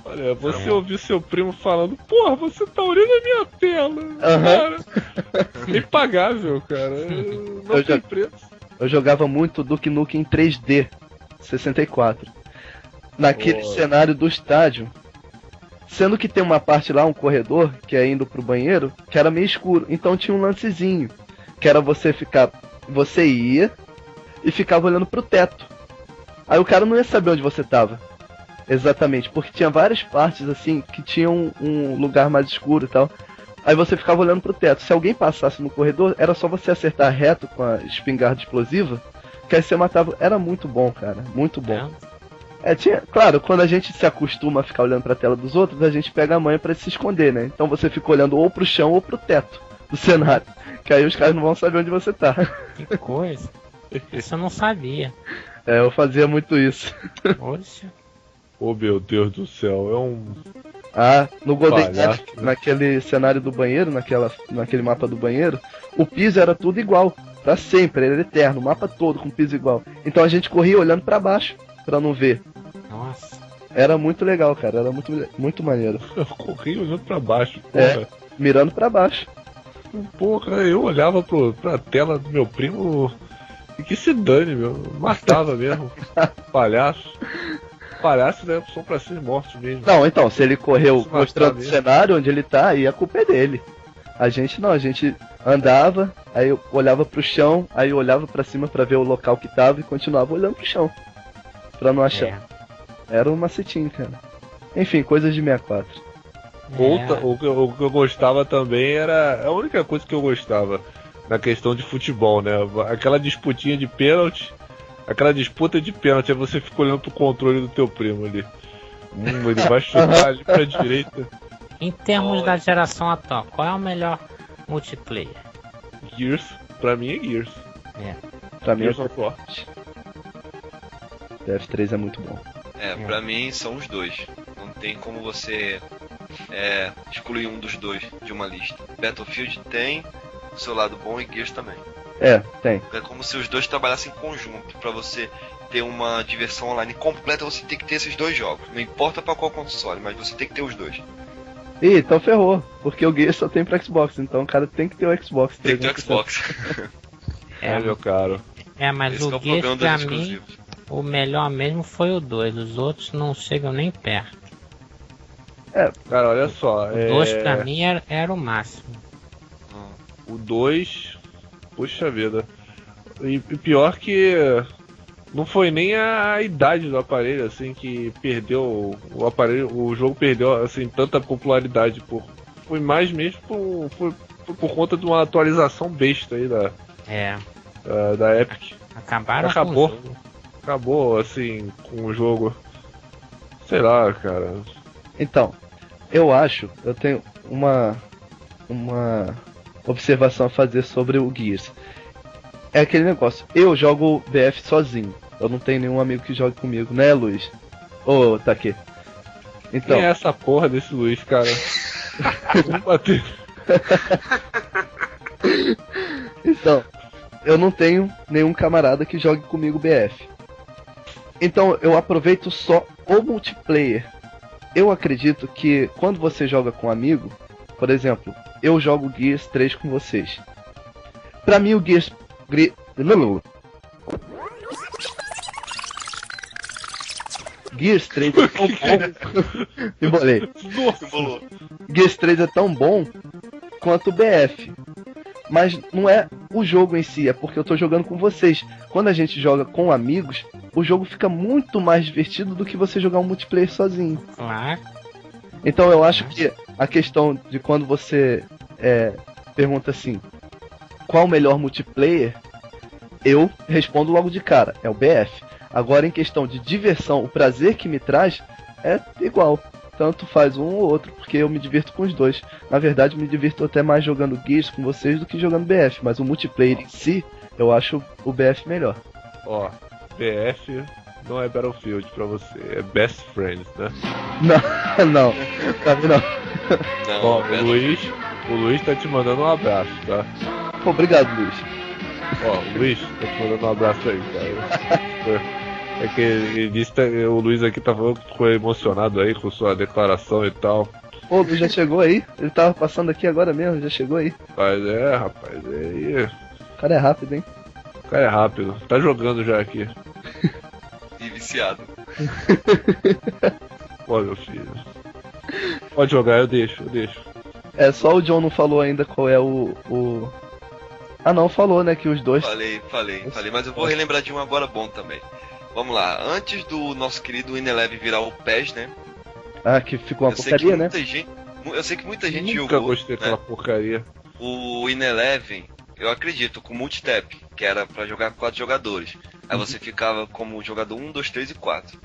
Olha, você ouviu seu primo falando, porra, você tá olhando a minha tela. Cara, impagável, cara. Não tem preço. Eu jogava muito Duke Nukem em 3D, 64. Naquele cenário do estádio. Sendo que tem uma parte lá, um corredor, que é indo pro banheiro, que era meio escuro. Então tinha um lancezinho, que era você ia e ficava olhando pro teto. Aí o cara não ia saber onde você tava. Exatamente, porque tinha várias partes assim que tinham um lugar mais escuro e tal. Aí você ficava olhando pro teto. Se alguém passasse no corredor, era só você acertar reto com a espingarda explosiva, que aí você matava. Era muito bom, cara, muito bom. Claro, quando a gente se acostuma a ficar olhando pra tela dos outros, a gente pega a manha pra se esconder, né? Então você fica olhando ou pro chão ou pro teto do cenário. Que aí os caras não vão saber onde você tá. Que coisa. Isso eu não sabia. Eu fazia muito isso. Poxa. Oh meu Deus do céu, é um... No Golden Palhaço, Axe, naquele cenário do banheiro, naquele mapa do banheiro, o piso era tudo igual. Pra sempre, ele era eterno, o mapa todo com piso igual. Então a gente corria olhando pra baixo, pra não ver. Nossa. Era muito legal, cara, era muito maneiro. Eu corri olhando pra baixo, porra. Mirando pra baixo. Porra, eu olhava pra tela do meu primo e que se dane, meu. Matava mesmo. Palhaço. Palhaço, né? São pra ser mortos mesmo. Não, então, se ele correu mostrando o mesmo. cenário onde ele tá, aí a culpa é dele. A gente não, a gente andava, aí eu olhava pro chão, aí eu olhava pra cima pra ver o local que tava e continuava olhando pro chão. Pra não achar. Era um macetinho, cara. Enfim, coisas de 64. O que eu gostava também era... A única coisa que eu gostava na questão de futebol, né? Aquela disputinha de pênalti. Aquela disputa de pênalti, aí você fica olhando pro controle do teu primo ali. Ele vai chutar ali pra direita. Em termos da geração atual, qual é o melhor multiplayer? Gears, pra mim é Gears. Pra mim é Gears of War. TF3 é muito bom. Pra mim são os dois. Não tem como você excluir um dos dois de uma lista. Battlefield tem o seu lado bom e Gears também. Tem. É como se os dois trabalhassem em conjunto. Pra você ter uma diversão online completa, você tem que ter esses dois jogos. Não importa pra qual console, mas você tem que ter os dois. Ih, então ferrou. Porque o Gears só tem pra Xbox, então o cara tem que ter o Xbox. Tem que ter o Xbox. Meu caro. Mas Esse o é o Gears problema pra dos mim, exclusivos. o melhor mesmo foi o 2. Os outros não chegam nem perto. Cara, olha só. O 2 pra mim era o máximo. O 2, puxa vida. E pior que não foi nem a idade do aparelho, assim, que perdeu o aparelho, o jogo perdeu, assim, tanta popularidade. Foi mais mesmo por conta de uma atualização besta aí da Epic. Acabaram Acabou. com o jogo. Acabou, assim, com o jogo. Sei lá, cara. Então, eu tenho uma observação a fazer sobre o Gears. É aquele negócio, eu jogo BF sozinho. Eu não tenho nenhum amigo que jogue comigo, né, Luiz? Ô, Take. Então. Quem é essa porra desse Luiz, cara? Vamos bater. Então, eu não tenho nenhum camarada que jogue comigo BF. Então, eu aproveito só o multiplayer. Eu acredito que quando você joga com um amigo, por exemplo, eu jogo Gears 3 com vocês. Pra mim, o Gears 3 é tão bom. Embolei. Gears 3 é tão bom quanto o BF. Mas não é o jogo em si, é porque eu tô jogando com vocês. Quando a gente joga com amigos, o jogo fica muito mais divertido do que você jogar um multiplayer sozinho. Claro. Então eu acho que a questão de quando você pergunta assim, qual o melhor multiplayer, eu respondo logo de cara, é o BF. Agora em questão de diversão, o prazer que me traz é igual. Tanto faz um ou outro, porque eu me divirto com os dois. Na verdade, me divirto até mais jogando Gears com vocês do que jogando BF. Mas o multiplayer em si, eu acho o BF melhor. Ó, BF não é Battlefield pra você, é Best Friends, né? Não, pra mim não. Ó, o Luiz tá te mandando um abraço, tá? Obrigado, Luiz. Ó, o Luiz tá te mandando um abraço aí, cara. É que ele disse que o Luiz aqui ficou emocionado aí com sua declaração e tal. Pô, o Luiz já chegou aí? Ele tava passando aqui agora mesmo, já chegou aí. Rapaz, aí. O cara é rápido, hein? O cara é rápido, tá jogando já aqui. E viciado. Pô, meu filho. Pode jogar, eu deixo. É, só o John não falou ainda qual é o... Ah não, falou, né, que os dois... Falei, mas eu vou relembrar de um agora bom também. Vamos lá, antes do nosso querido Inelev virar o PES, né? Ah, que ficou uma porcaria, né? Eu sei que muita gente Nunca jogou. Gostei daquela porcaria. O Ineleven, eu acredito, com multitap, que era pra jogar 4 jogadores. Aí você ficava como jogador 1, 2, 3 e 4.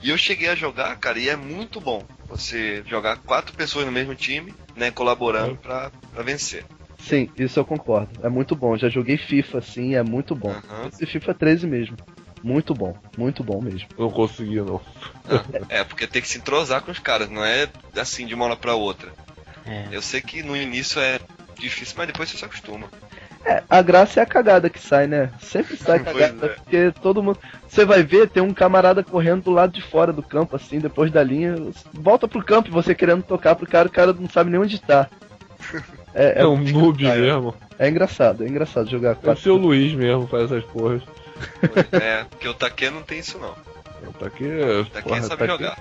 E eu cheguei a jogar, cara, e é muito bom você jogar 4 pessoas no mesmo time, né, colaborando pra vencer. Sim, isso eu concordo. É muito bom. Já joguei FIFA, sim, é muito bom. Esse FIFA 13 mesmo. Muito bom mesmo. Não consegui, não. Porque tem que se entrosar com os caras, não é assim de uma hora pra outra. Eu sei que no início é difícil, mas depois você se acostuma. A graça é a cagada que sai, né? Sempre sai cagada, porque todo mundo... Você vai ver, tem um camarada correndo do lado de fora do campo, assim, depois da linha, volta pro campo e você querendo tocar pro cara, o cara não sabe nem onde tá. É um noob mesmo. É engraçado jogar com o seu Luiz mesmo faz essas porras. Porque o Take não tem isso não. O Take sabe jogar.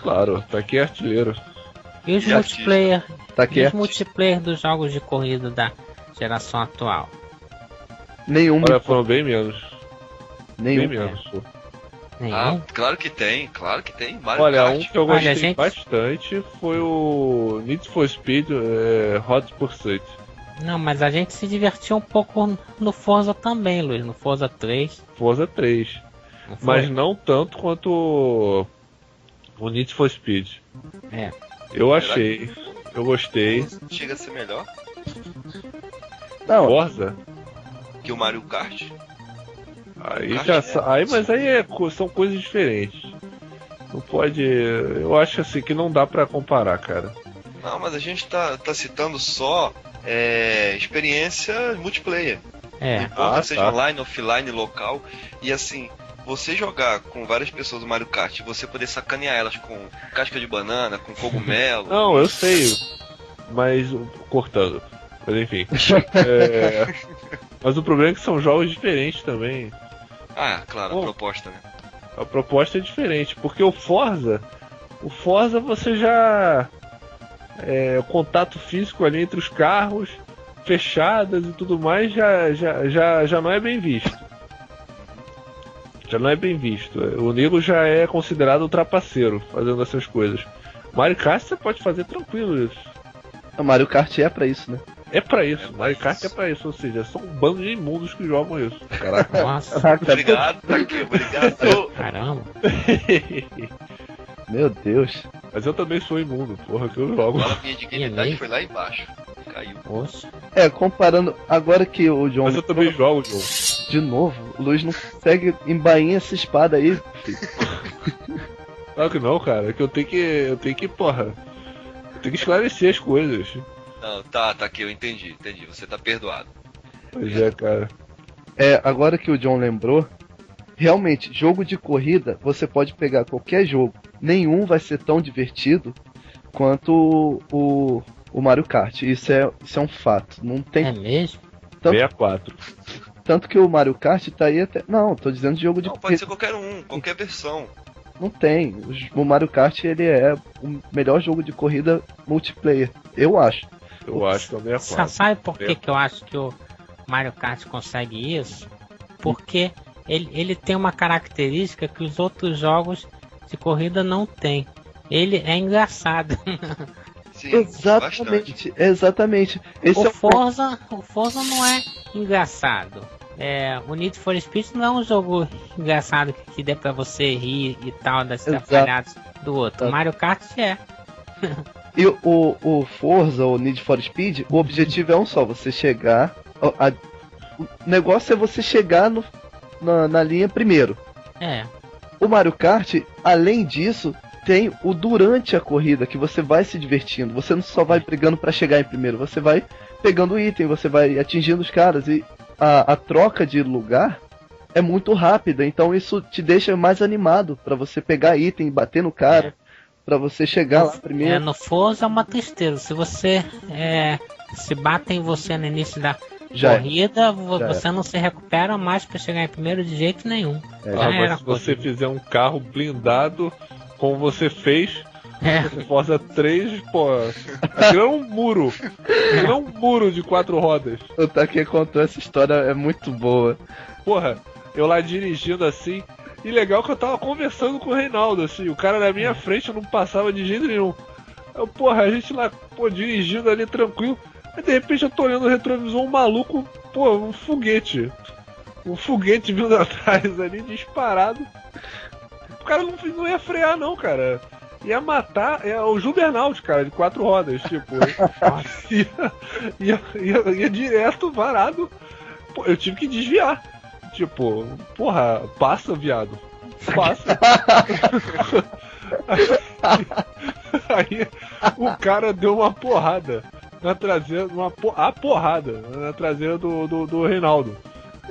Claro, o Take é artilheiro. E os multiplayer? E os multiplayer dos jogos de corrida da geração atual? Nenhum. Olha, foram bem menos. Nenhum. Bem menos, pô. Claro que tem. Mario Kart. Um que eu gostei bastante foi o Need for Speed Hot Pursuit. Não, mas a gente se divertiu um pouco no Forza também, Luiz, no Forza 3. Forza 3. Mas não tanto quanto o Need for Speed. Eu achei. Eu gostei. Chega a ser melhor? Não. Forza? Que o Mario Kart? Mas aí são coisas diferentes. Não pode. Eu acho assim que não dá pra comparar, cara. Não, mas a gente tá citando só experiência multiplayer. Não importa seja online, offline, local. E assim, você jogar com várias pessoas no Mario Kart e você poder sacanear elas com casca de banana, com cogumelo. Não, eu sei. Mas. Cortando. Mas enfim. Mas o problema é que são jogos diferentes também. Claro, a proposta, né? A proposta é diferente, porque o Forza você já... o contato físico ali entre os carros, fechadas e tudo mais, já não é bem visto. Já não é bem visto. O nego já é considerado trapaceiro fazendo essas coisas. Mario Kart você pode fazer tranquilo isso. O Mario Kart é pra isso, né? É pra isso, Mario Kart é pra isso, ou seja, são um bando de imundos que jogam isso. Caraca. Nossa. Obrigado, obrigado. Caramba. Meu Deus. Mas eu também sou imundo, porra, que eu jogo. A minha dignidade foi lá embaixo. Caiu. Poxa. Comparando, agora que o John... Mas eu também jogo, John. De novo, o Luiz não consegue embainhar essa espada aí, filho. Claro que não, cara, é que eu tenho que, porra... Eu tenho que esclarecer as coisas. Não, tá aqui, eu entendi. Você tá perdoado. Pois é, cara. Agora que o John lembrou, realmente, jogo de corrida, você pode pegar qualquer jogo. Nenhum vai ser tão divertido quanto o Mario Kart. Isso é um fato. Não tem... É mesmo? 64. Tanto que o Mario Kart tá aí até... Não, tô dizendo de jogo de corrida. Pode ser qualquer um, qualquer versão. Não tem. O Mario Kart, ele é o melhor jogo de corrida multiplayer. Eu acho. Eu acho que é o 64. Sabe por que eu acho que o Mario Kart consegue isso? Porque ele tem uma característica que os outros jogos de corrida não têm. Ele é engraçado. Sim, exatamente. O Forza não é engraçado. O Need for Speed não é um jogo engraçado que dê pra você rir e tal das atrapalhadas do outro. O Mario Kart é. E o Forza, o Need for Speed, o objetivo é um só, você chegar... O negócio é você chegar na linha primeiro. O Mario Kart, além disso, tem o durante a corrida, que você vai se divertindo. Você não só vai brigando pra chegar em primeiro, você vai pegando item, você vai atingindo os caras. E a troca de lugar é muito rápida, então isso te deixa mais animado pra você pegar item e bater no cara. Pra você chegar lá primeiro. No Forza é uma tristeza. Se você se batem em você no início da corrida, você não se recupera mais pra chegar em primeiro de jeito nenhum. Mas se você fizer um carro blindado, como você fez, no Forza 3, pô, aquilo é um muro. Aquilo é um muro de 4 rodas. O Taki contou essa história, é muito boa. Porra, eu lá dirigindo assim. E legal que eu tava conversando com o Reinaldo, assim, o cara na minha frente eu não passava de jeito nenhum. A gente lá, dirigindo ali tranquilo, aí de repente eu tô olhando o retrovisor, um maluco, um foguete. Um foguete vindo atrás ali, disparado. o cara não ia frear não, cara. Ia matar o Juggernaut, cara, de 4 rodas, tipo. ia direto, varado. Pô, eu tive que desviar. Tipo, porra, passa, viado. Passa. Aí o cara deu uma porrada na traseira, a porrada na traseira do Reinaldo.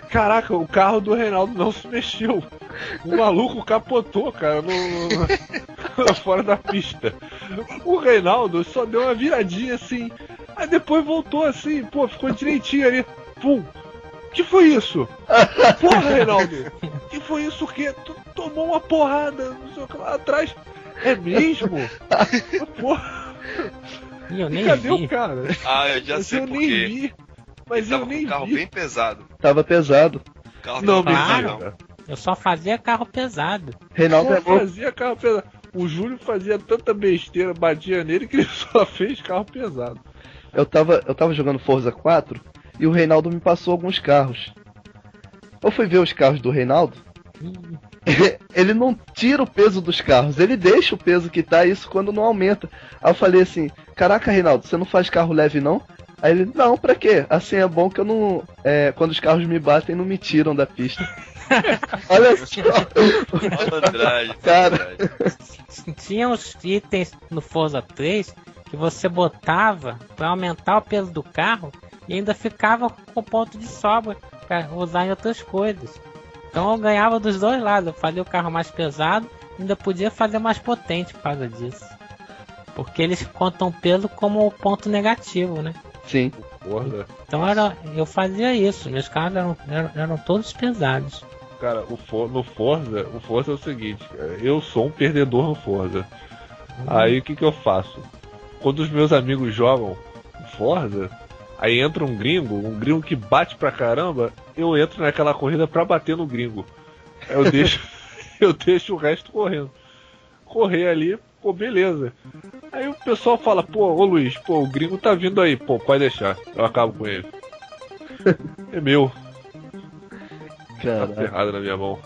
Caraca, o carro do Reinaldo não se mexeu. O maluco capotou, cara, fora da pista. O Reinaldo só deu uma viradinha assim. Aí depois voltou assim, pô, ficou direitinho ali. Pum! Que foi isso? Porra, Reinaldo! Que foi isso? O quê? Tu tomou uma porrada, não sei o que lá atrás. É mesmo? Porra! Eu nem Cadê vi. o cara? Eu já sei por quê. Mas Ele eu tava com nem um carro vi. bem pesado. Tava pesado. O carro Não, tava mentira. pesado. Eu só fazia carro pesado. Reinaldo é Só louco. fazia carro pesado. O Júlio fazia tanta besteira, batia nele, que ele só fez carro pesado. Eu tava jogando Forza 4 e o Reinaldo me passou alguns carros. Eu fui ver os carros do Reinaldo. Ele não tira o peso dos carros, ele deixa o peso que tá, isso quando não aumenta. Aí eu falei assim, caraca, Reinaldo, você não faz carro leve não? Aí ele, não, pra quê? Assim é bom que eu não... quando os carros me batem, não me tiram da pista. Olha só. Malandragem, Cara. malandragem. Tinha uns itens no Forza 3 que você botava pra aumentar o peso do carro e ainda ficava com ponto de sobra pra usar em outras coisas. Então eu ganhava dos dois lados. Eu fazia o carro mais pesado e ainda podia fazer mais potente por causa disso. Porque eles contam peso como ponto negativo, né? Sim. Porra. Então eu fazia isso. Meus carros eram todos pesados. Cara, no Forza, o Forza é o seguinte, cara, eu sou um perdedor no Forza. Aí o que eu faço? Quando os meus amigos jogam Forza, aí entra um gringo que bate pra caramba, eu entro naquela corrida pra bater no gringo. Aí eu deixo o resto correndo. Correr ali, pô, beleza. Aí o pessoal fala, pô, ô Luiz, pô, o gringo tá vindo aí, pô, pode deixar, eu acabo com ele. É meu. Tá Caraca. ferrado na minha mão.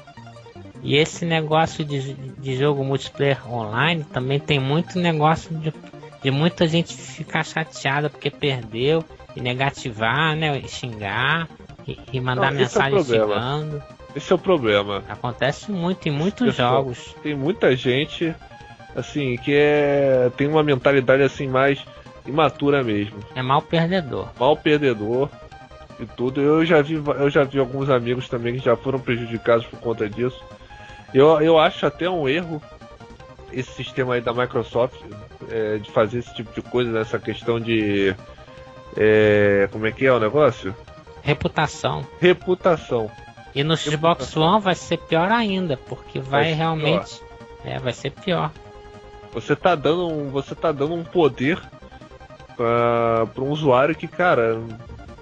E esse negócio de jogo multiplayer online também tem muito negócio de muita gente ficar chateada porque perdeu e negativar, né? E xingar e mandar Não, esse é o mensagem problema. xingando. Esse é o problema. Acontece muito em muitos Pessoal, jogos. Tem muita gente, assim, que tem uma mentalidade assim mais imatura mesmo. É mal perdedor. Mal perdedor e tudo. Eu já vi alguns amigos também que já foram prejudicados por conta disso. Eu acho até um erro esse sistema aí da Microsoft de fazer esse tipo de coisa, nessa questão de... como é que é o negócio? Reputação. Reputação. E no Xbox One vai ser pior ainda, porque vai ser realmente... vai ser pior. Você tá dando um poder para um usuário que, cara,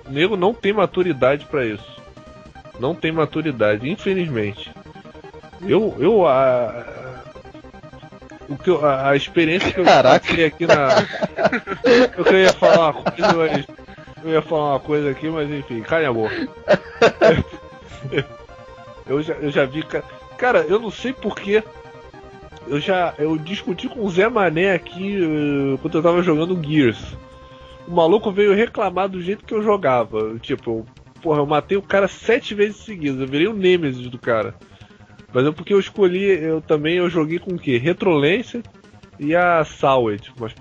o nego não tem maturidade pra isso. Não tem maturidade, infelizmente. A experiência que eu passei aqui na... Eu queria falar uma coisa, mas... Eu ia falar uma coisa aqui, mas enfim, cai a boca. Eu já vi... Cara, eu não sei porquê. Eu discuti com o Zé Mané aqui quando eu tava jogando Gears. O maluco veio reclamar do jeito que eu jogava. Tipo, eu matei o cara 7 vezes seguidas. Eu virei o Nemesis do cara. Mas porque eu escolhi, eu joguei com o quê? Retrolência e a Salwed. Mas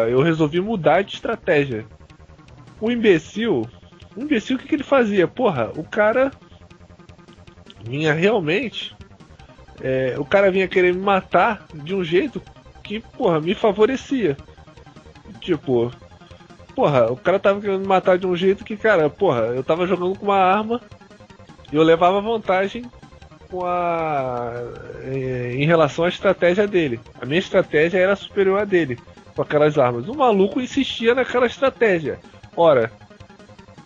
eu resolvi mudar de estratégia. O imbecil, o que ele fazia? O cara vinha realmente... o cara vinha querer me matar de um jeito que, me favorecia. Tipo, o cara tava querendo me matar de um jeito que, cara, eu tava jogando com uma arma e eu levava vantagem em relação à estratégia dele. A minha estratégia era superior à dele com aquelas armas. O maluco insistia naquela estratégia. Ora,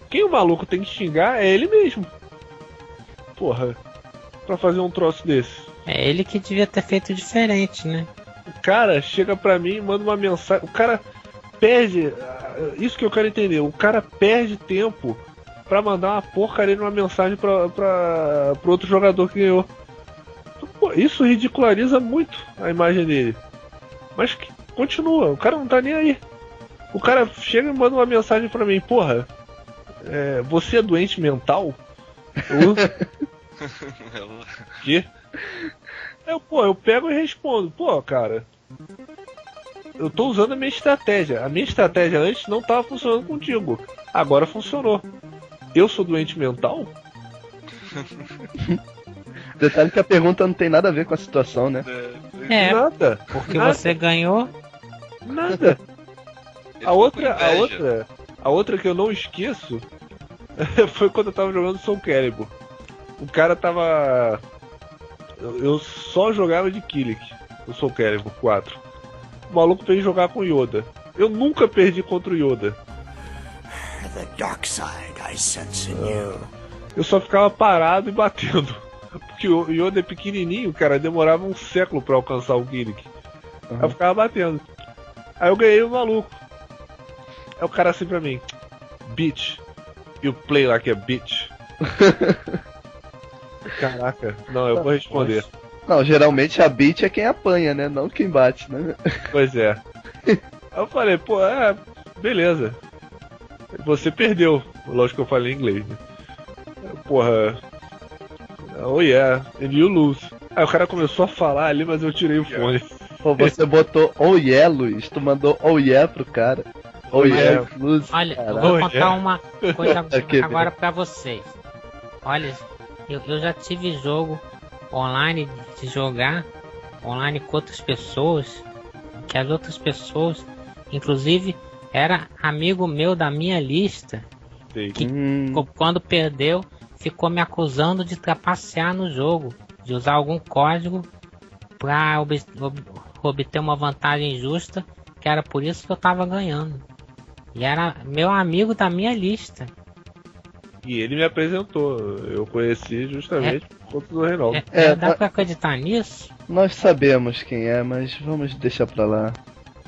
quem o maluco tem que xingar é ele mesmo. Pra fazer um troço desse. É ele que devia ter feito diferente, né? O cara chega pra mim e manda uma mensagem. O cara perde. Isso que eu quero entender. O cara perde tempo pra mandar uma porcaria de uma mensagem pro outro jogador que ganhou. isso ridiculariza muito a imagem dele. Mas continua, o cara não tá nem aí. O cara chega e manda uma mensagem pra mim, porra, você é doente mental? Que? Eu pego e respondo, cara, eu tô usando a minha estratégia. A minha estratégia antes não tava funcionando contigo. Agora funcionou. Eu sou doente mental? Detalhe que a pergunta não tem nada a ver com a situação, né? Nada. Porque nada. você ganhou. Nada. A outra que eu não esqueço foi quando eu tava jogando Soul Calibur. O cara tava... Eu só jogava de Killik, o Soul Calibur 4. O maluco veio jogar com o Yoda. Eu nunca perdi contra o Yoda. The dark side I sense in you. Eu só ficava parado e batendo. Porque o Yoda é pequenininho, cara, demorava um século pra alcançar o Killik. Aí eu ficava batendo. Aí eu ganhei o maluco. Aí o cara assim pra mim: bitch, you play like a bitch. Caraca, não, eu vou responder. Não, geralmente a bitch é quem apanha, né? Não quem bate, né? Pois é. Aí eu falei, beleza. Você perdeu. Lógico que eu falei em inglês, né? Porra. Oh yeah, and you lose. Aí o cara começou a falar ali, mas eu tirei o fone. Pô, você botou oh yeah, Luiz. Tu mandou oh yeah pro cara. Oh yeah, lose. Olha, Caraca. eu vou contar uma coisa Aqui, agora pra vocês. Olha, eu já tive jogo online de jogar online com outras pessoas, que as outras pessoas, inclusive, era amigo meu da minha lista, que quando perdeu, ficou me acusando de trapacear no jogo, de usar algum código para obter uma vantagem justa, que era por isso que eu tava ganhando. E era meu amigo da minha lista. E ele me apresentou. Eu conheci justamente por conta do Reinaldo. Dá pra acreditar nisso? Nós sabemos quem é, mas vamos deixar pra lá.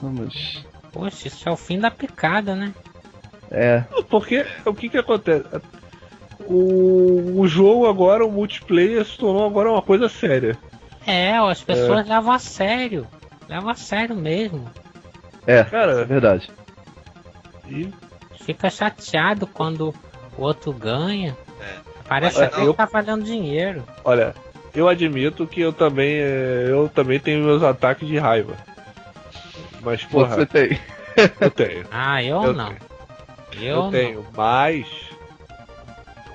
Vamos... Poxa, isso é o fim da picada, né? Porque o que acontece? O jogo agora, o multiplayer, se tornou agora uma coisa séria. As pessoas levam a sério. Levam a sério mesmo. Cara, é verdade. E... Fica chateado quando o outro ganha. Parece até que tá valendo dinheiro. Olha, eu admito que eu também tenho meus ataques de raiva. Mas, porra... Você tem. Eu tenho. Eu não. Tenho. Eu tenho, mas...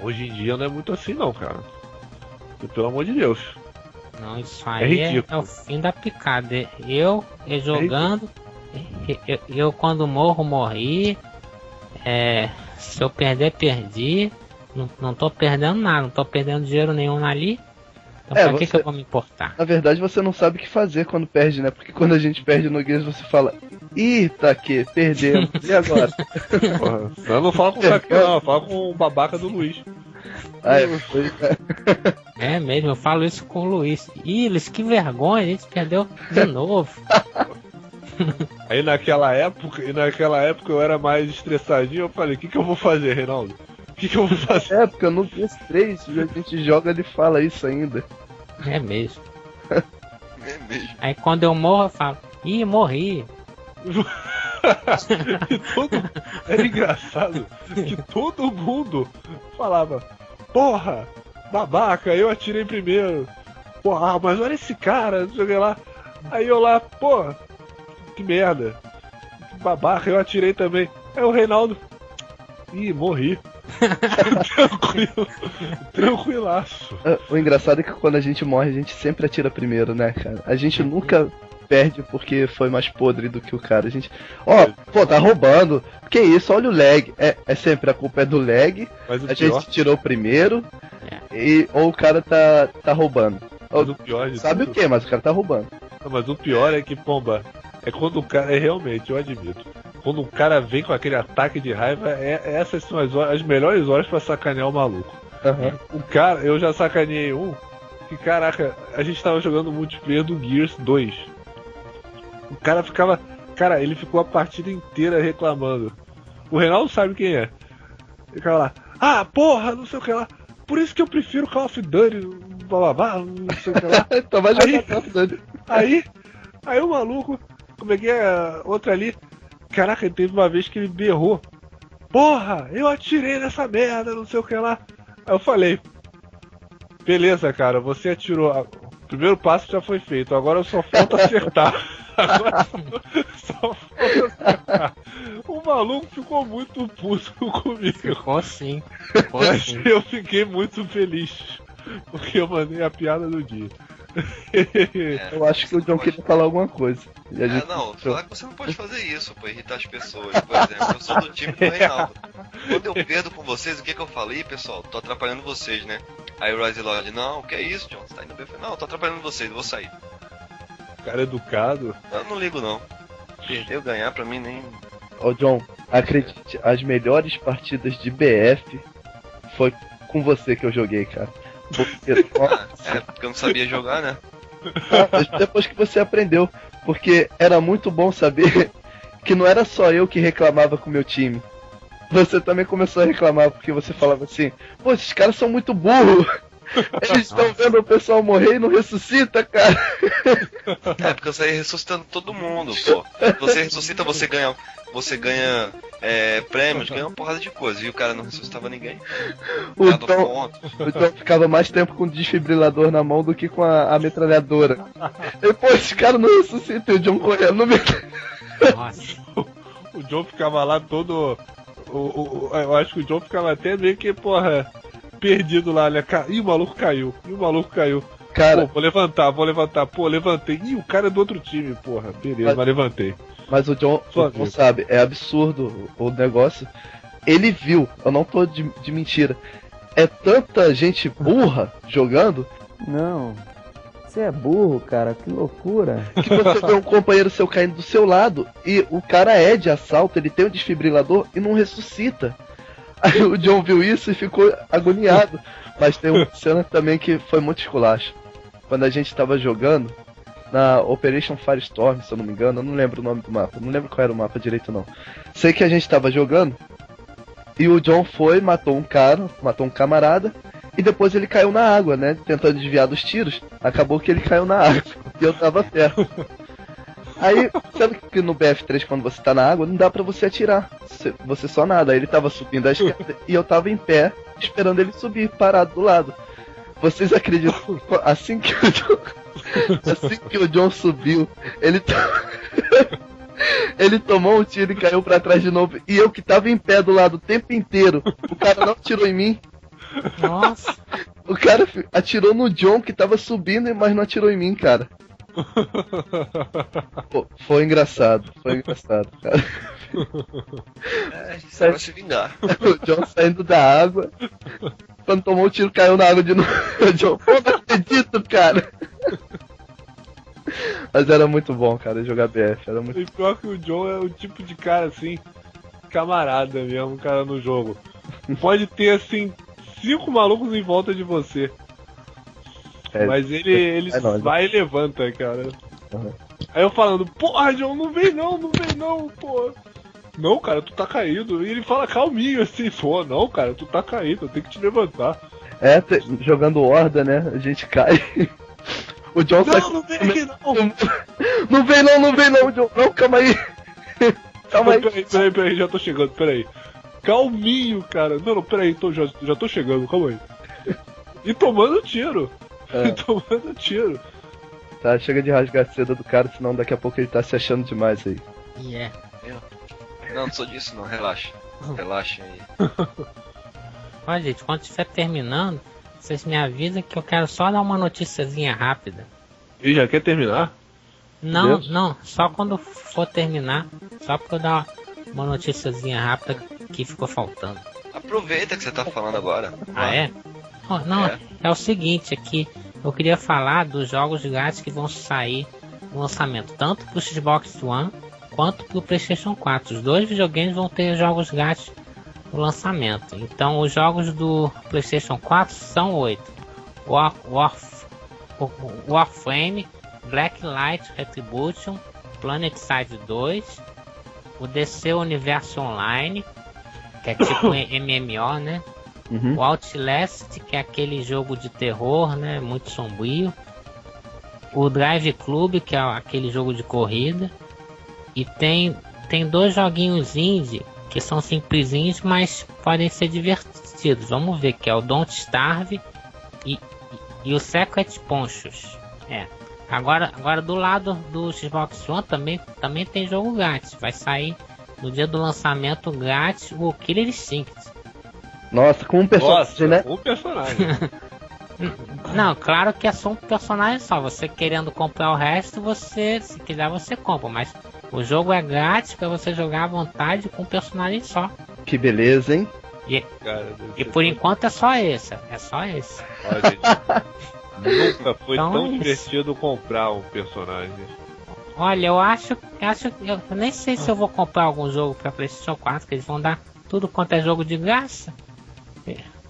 Hoje em dia não é muito assim não, cara. E, pelo amor de Deus. Não, isso aí é o fim da picada. Eu jogando... Eu quando morri. Se eu perder, perdi. Não tô perdendo nada, não tô perdendo dinheiro nenhum ali. Então pra que eu vou me importar? Na verdade você não sabe o que fazer quando perde, né? Porque quando a gente perde no Gears você fala: ih, tá aqui, perdemos, e agora? Porra, eu não falo com o Saque, não, eu falo com o babaca do Luiz. É mesmo, eu falo isso com o Luiz. Ih, Luiz, que vergonha, a gente perdeu de novo. Aí naquela época eu era mais estressadinho, eu falei: o que eu vou fazer, Reinaldo? O que eu vou fazer? Porque no Gears 3 a gente joga, ele fala isso ainda. É mesmo. Aí quando eu morro eu falo: ih, morri. Era engraçado que todo mundo falava: porra, babaca, eu atirei primeiro. Porra, mas olha esse cara, não sei o que lá. Aí eu lá, porra, que merda, que babaca, eu atirei também. Aí o Reinaldo: ih, morri. Tranquilaço. O engraçado é que quando a gente morre, a gente sempre atira primeiro, né, cara? A gente nunca perde porque foi mais podre do que o cara. A gente. Tá roubando. Que isso, olha o lag. É sempre a culpa é do lag. A gente tirou primeiro. Ou o cara tá roubando. Mas o pior de sabe tudo. O que? Mas o cara tá roubando. Não, mas o pior é que, pomba, é quando o cara. Realmente, eu admito. Quando o cara vem com aquele ataque de raiva, essas são as melhores horas pra sacanear o maluco. Uhum. O cara, eu já sacaneei um que, caraca, a gente tava jogando multiplayer do Gears 2. O cara ficava. Cara, ele ficou a partida inteira reclamando. O Reinaldo sabe quem é. Ele ficava lá: porra, não sei o que lá. Por isso que eu prefiro Call of Duty. bababá, não sei o que lá. Então vai jogar tanto, Aí o maluco, como é que é? Outra ali, caraca, teve uma vez que ele berrou. Porra, eu atirei nessa merda, não sei o que lá. Aí eu falei, beleza, cara, você atirou. O primeiro passo já foi feito, agora só falta acertar. Agora só falta acertar. O maluco ficou muito puto comigo. Ficou sim. Mas eu fiquei muito feliz. Porque eu mandei a piada do dia. Eu acho que o John queria falar alguma coisa. E a gente... Não, falar que você não pode fazer isso, pra irritar as pessoas. Por exemplo, eu sou do time do Reinaldo. Quando eu perdo com vocês, o que eu falei, pessoal? Tô atrapalhando vocês, né? Aí o Rise Lord, não, o que é isso, John? Você tá indo bem? Não, tô atrapalhando vocês, eu vou sair. Cara educado. Eu não ligo, não. Perder ou ganhar, pra mim, nem... Ô John, acredite, as melhores partidas de BF foi com você que eu joguei, cara. Porque, porque eu não sabia jogar, né? Depois que você aprendeu. Porque era muito bom saber que não era só eu que reclamava com o meu time. Você também começou a reclamar porque você falava assim, pô, esses caras são muito burros. Eles estão vendo o pessoal morrer e não ressuscita, cara. Porque eu saí ressuscitando todo mundo, pô. Você ressuscita, você ganha prêmios, ganha uma porrada de coisa. E o cara não ressuscitava ninguém. O Tom ficava mais tempo com o desfibrilador na mão do que com a metralhadora. E, pô, esse cara não ressuscita, e o John correndo no meio. Nossa. O John ficava lá todo... eu acho que o John ficava até meio que, porra... perdido lá, né? Ih, o maluco caiu. Cara, pô, vou levantar. Pô, levantei. Ih, o cara é do outro time, porra. Beleza, mas levantei. Mas o John não sabe, é absurdo o negócio. Ele viu, eu não tô de mentira. É tanta gente burra jogando. Não, você é burro, cara, que loucura. Que você vê um companheiro seu caindo do seu lado e o cara é de assalto, ele tem um desfibrilador e não ressuscita. Aí o John viu isso e ficou agoniado. Mas tem uma cena também que foi muito esculacho. Quando a gente tava jogando na Operation Firestorm, se eu não me engano, eu não lembro o nome do mapa, não lembro qual era o mapa direito não. Sei que a gente tava jogando e o John foi, matou um camarada e depois ele caiu na água, né, tentando desviar dos tiros. Acabou que ele caiu na água e eu tava perto. Aí, sabe que no BF3 quando você tá na água não dá pra você atirar, você só nada. Aí ele tava subindo à esquerda e eu tava em pé esperando ele subir, parado do lado. Vocês acreditam? Assim que o John subiu, ele tomou um tiro e caiu pra trás de novo. E eu que tava em pé do lado o tempo inteiro, o cara não atirou em mim. Nossa. O cara atirou no John que tava subindo, mas não atirou em mim, cara. Pô, foi engraçado, cara. Isso vai se vingar. O John saindo da água. Quando tomou o tiro, caiu na água de novo. O John, pô, não acredito, cara. Mas era muito bom, cara, jogar BF. Era muito... E pior que o John é o tipo de cara assim, camarada mesmo, cara no jogo. Pode ter assim 5 malucos em volta de você. Mas ele vai e levanta, cara. Uhum. Aí eu falando, porra, John, não vem não, porra. Não, cara, tu tá caído. E ele fala calminho assim, pô, não, cara, tu tá caído, eu tenho que te levantar. Jogando horda, né? A gente cai. O John sai... Não vem aqui não. Não vem não, John. Não, calma aí. Calma aí. Peraí, já tô chegando, peraí. Calminho, cara. Não, peraí, já tô chegando, calma aí. E tomando tiro. Tomando tiro. Tá, chega de rasgar a seda do cara, senão daqui a pouco ele tá se achando demais aí. Não sou disso não, relaxa. Relaxa aí. Olha, gente, quando estiver terminando, vocês me avisam que eu quero só dar uma noticiazinha rápida. E já quer terminar? Não, só quando for terminar. Só pra eu dar uma noticiazinha rápida que ficou faltando. Aproveita que você tá falando agora. É? É o seguinte, aqui eu queria falar dos jogos grátis que vão sair no lançamento, tanto pro Xbox One quanto pro PlayStation 4. Os dois videogames vão ter jogos grátis no lançamento. Então os jogos do PlayStation 4 são 8. Warframe, Blacklight Retribution, PlanetSide 2, o DC Universo Online, que é tipo MMO, né? O Outlast, que é aquele jogo de terror, né? Muito sombrio. O Drive Club, que é aquele jogo de corrida. E tem 2 joguinhos indie que são simplesinhos, mas podem ser divertidos. Vamos ver, que é o Don't Starve e o Secret Ponchos. Agora do lado do Xbox One também tem jogo grátis. Vai sair no dia do lançamento grátis o Killer Instinct. Nossa, com um personagem, né? Um personagem. Não, claro que é só um personagem só. Você querendo comprar o resto, se quiser você compra. Mas o jogo é grátis para você jogar à vontade com um personagem só. Que beleza, hein? E por enquanto é só esse. Olha, gente, nunca foi Então, tão divertido comprar um personagem. Olha, eu nem sei se eu vou comprar algum jogo para PlayStation 4, que eles vão dar tudo quanto é jogo de graça.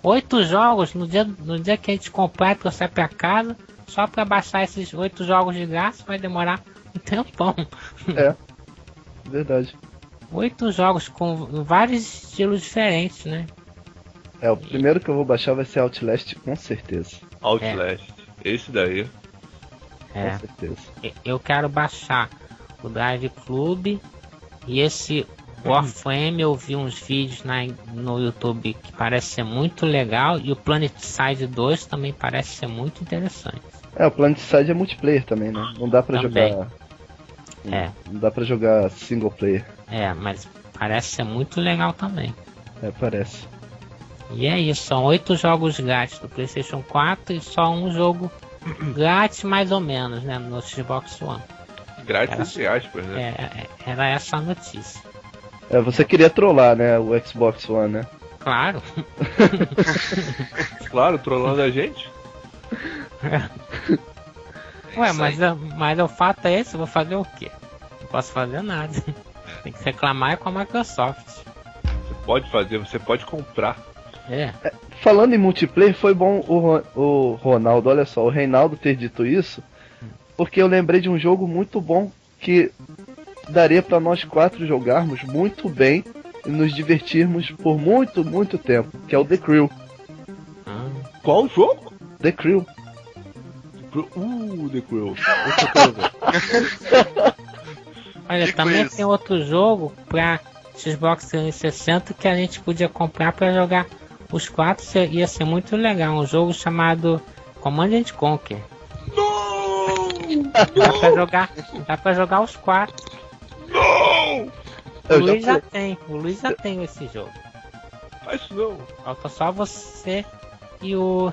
8 jogos no dia que a gente comprar e trouxer pra casa, só pra baixar esses 8 jogos de graça vai demorar um tempão. É, verdade. 8 jogos com vários estilos diferentes, né? O primeiro que eu vou baixar vai ser Outlast, com certeza. Outlast, esse daí. Com certeza. Eu quero baixar o Drive Club e esse Warframe. Eu vi uns vídeos no YouTube que parece ser muito legal, e o PlanetSide 2 também parece ser muito interessante. O PlanetSide é multiplayer também, né? Não dá pra também jogar. Não dá pra jogar single player. Mas parece ser muito legal também. Parece. E é isso, são 8 jogos grátis do PlayStation 4 e só um jogo grátis mais ou menos, né, no Xbox One. Grátis entre aspas, né? Era essa a notícia. Você queria trollar, né, o Xbox One, né? Claro. Claro, trollando a gente. Ué, mas o fato é esse, eu vou fazer o quê? Não posso fazer nada. Tem que reclamar com a Microsoft. Você pode comprar. Falando em multiplayer, foi bom o Ronaldo, olha só, o Reinaldo ter dito isso, porque eu lembrei de um jogo muito bom que daria pra nós 4 jogarmos muito bem e nos divertirmos por muito, muito tempo, que é o The Crew. Qual jogo? The Crew. The Crew. Olha, também tem outro jogo pra Xbox 360 que a gente podia comprar pra jogar os 4, ia ser muito legal. Um jogo chamado Command & Conquer. Dá pra jogar os 4. O Luiz já tem esse jogo. Faz isso não. Falta só você e o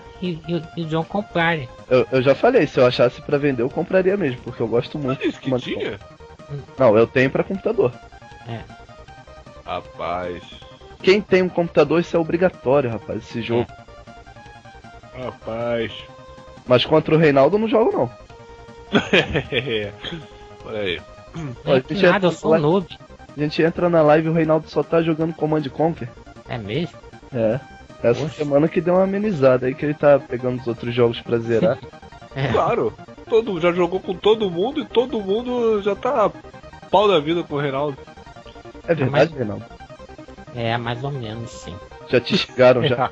John comprarem. Eu já falei, se eu achasse pra vender eu compraria mesmo, porque eu gosto muito. Isso que tinha? Não, eu tenho pra computador. Rapaz. Quem tem um computador, isso é obrigatório, rapaz, esse jogo. Rapaz. Mas contra o Reinaldo eu não jogo, não. Olha aí. Nada, eu sou noob. A gente entra na live e o Reinaldo só tá jogando Command & Conquer. É mesmo? Essa semana que deu uma amenizada aí, que ele tá pegando os outros jogos pra zerar. Claro, já jogou com todo mundo e todo mundo já tá pau da vida com o Reinaldo. É verdade, Reinaldo? Mais ou menos, sim. Já te xingaram já?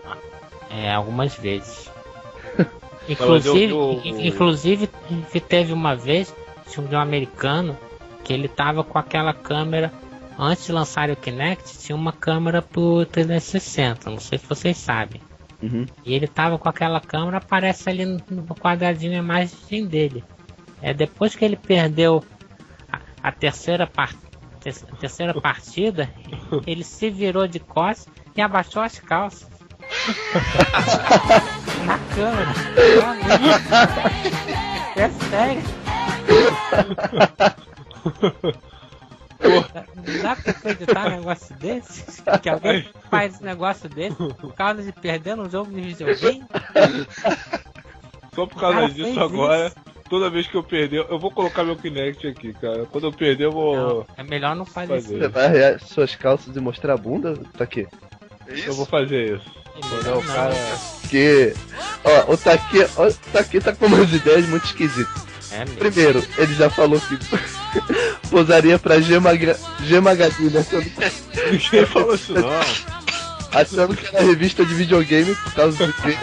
Algumas vezes. Inclusive teve uma vez de um americano que ele tava com aquela câmera. Antes de lançar o Kinect, tinha uma câmera pro 360, não sei se vocês sabem. E ele tava com aquela câmera, aparece ali no quadradinho a imagem dele. Depois que ele perdeu a terceira partida, ele se virou de costas e abaixou as calças. Na câmera. É sério. Não dá pra acreditar um negócio desse? Que alguém faz um negócio desse por causa de perder um jogo de videogame? Só por causa disso agora, toda vez que eu perder, eu vou colocar meu Kinect aqui, cara. Quando eu perder, eu vou. Não, é melhor não fazer isso. Você vai arrear suas calças e mostrar a bunda? Tá aqui. Eu vou fazer isso. Não, cara. Que. Ó, o Taki tá com umas ideias muito esquisitas. Primeiro, ele já falou que posaria pra G Magazine. Ninguém falou isso não. Achando que era revista de videogame por causa do quê?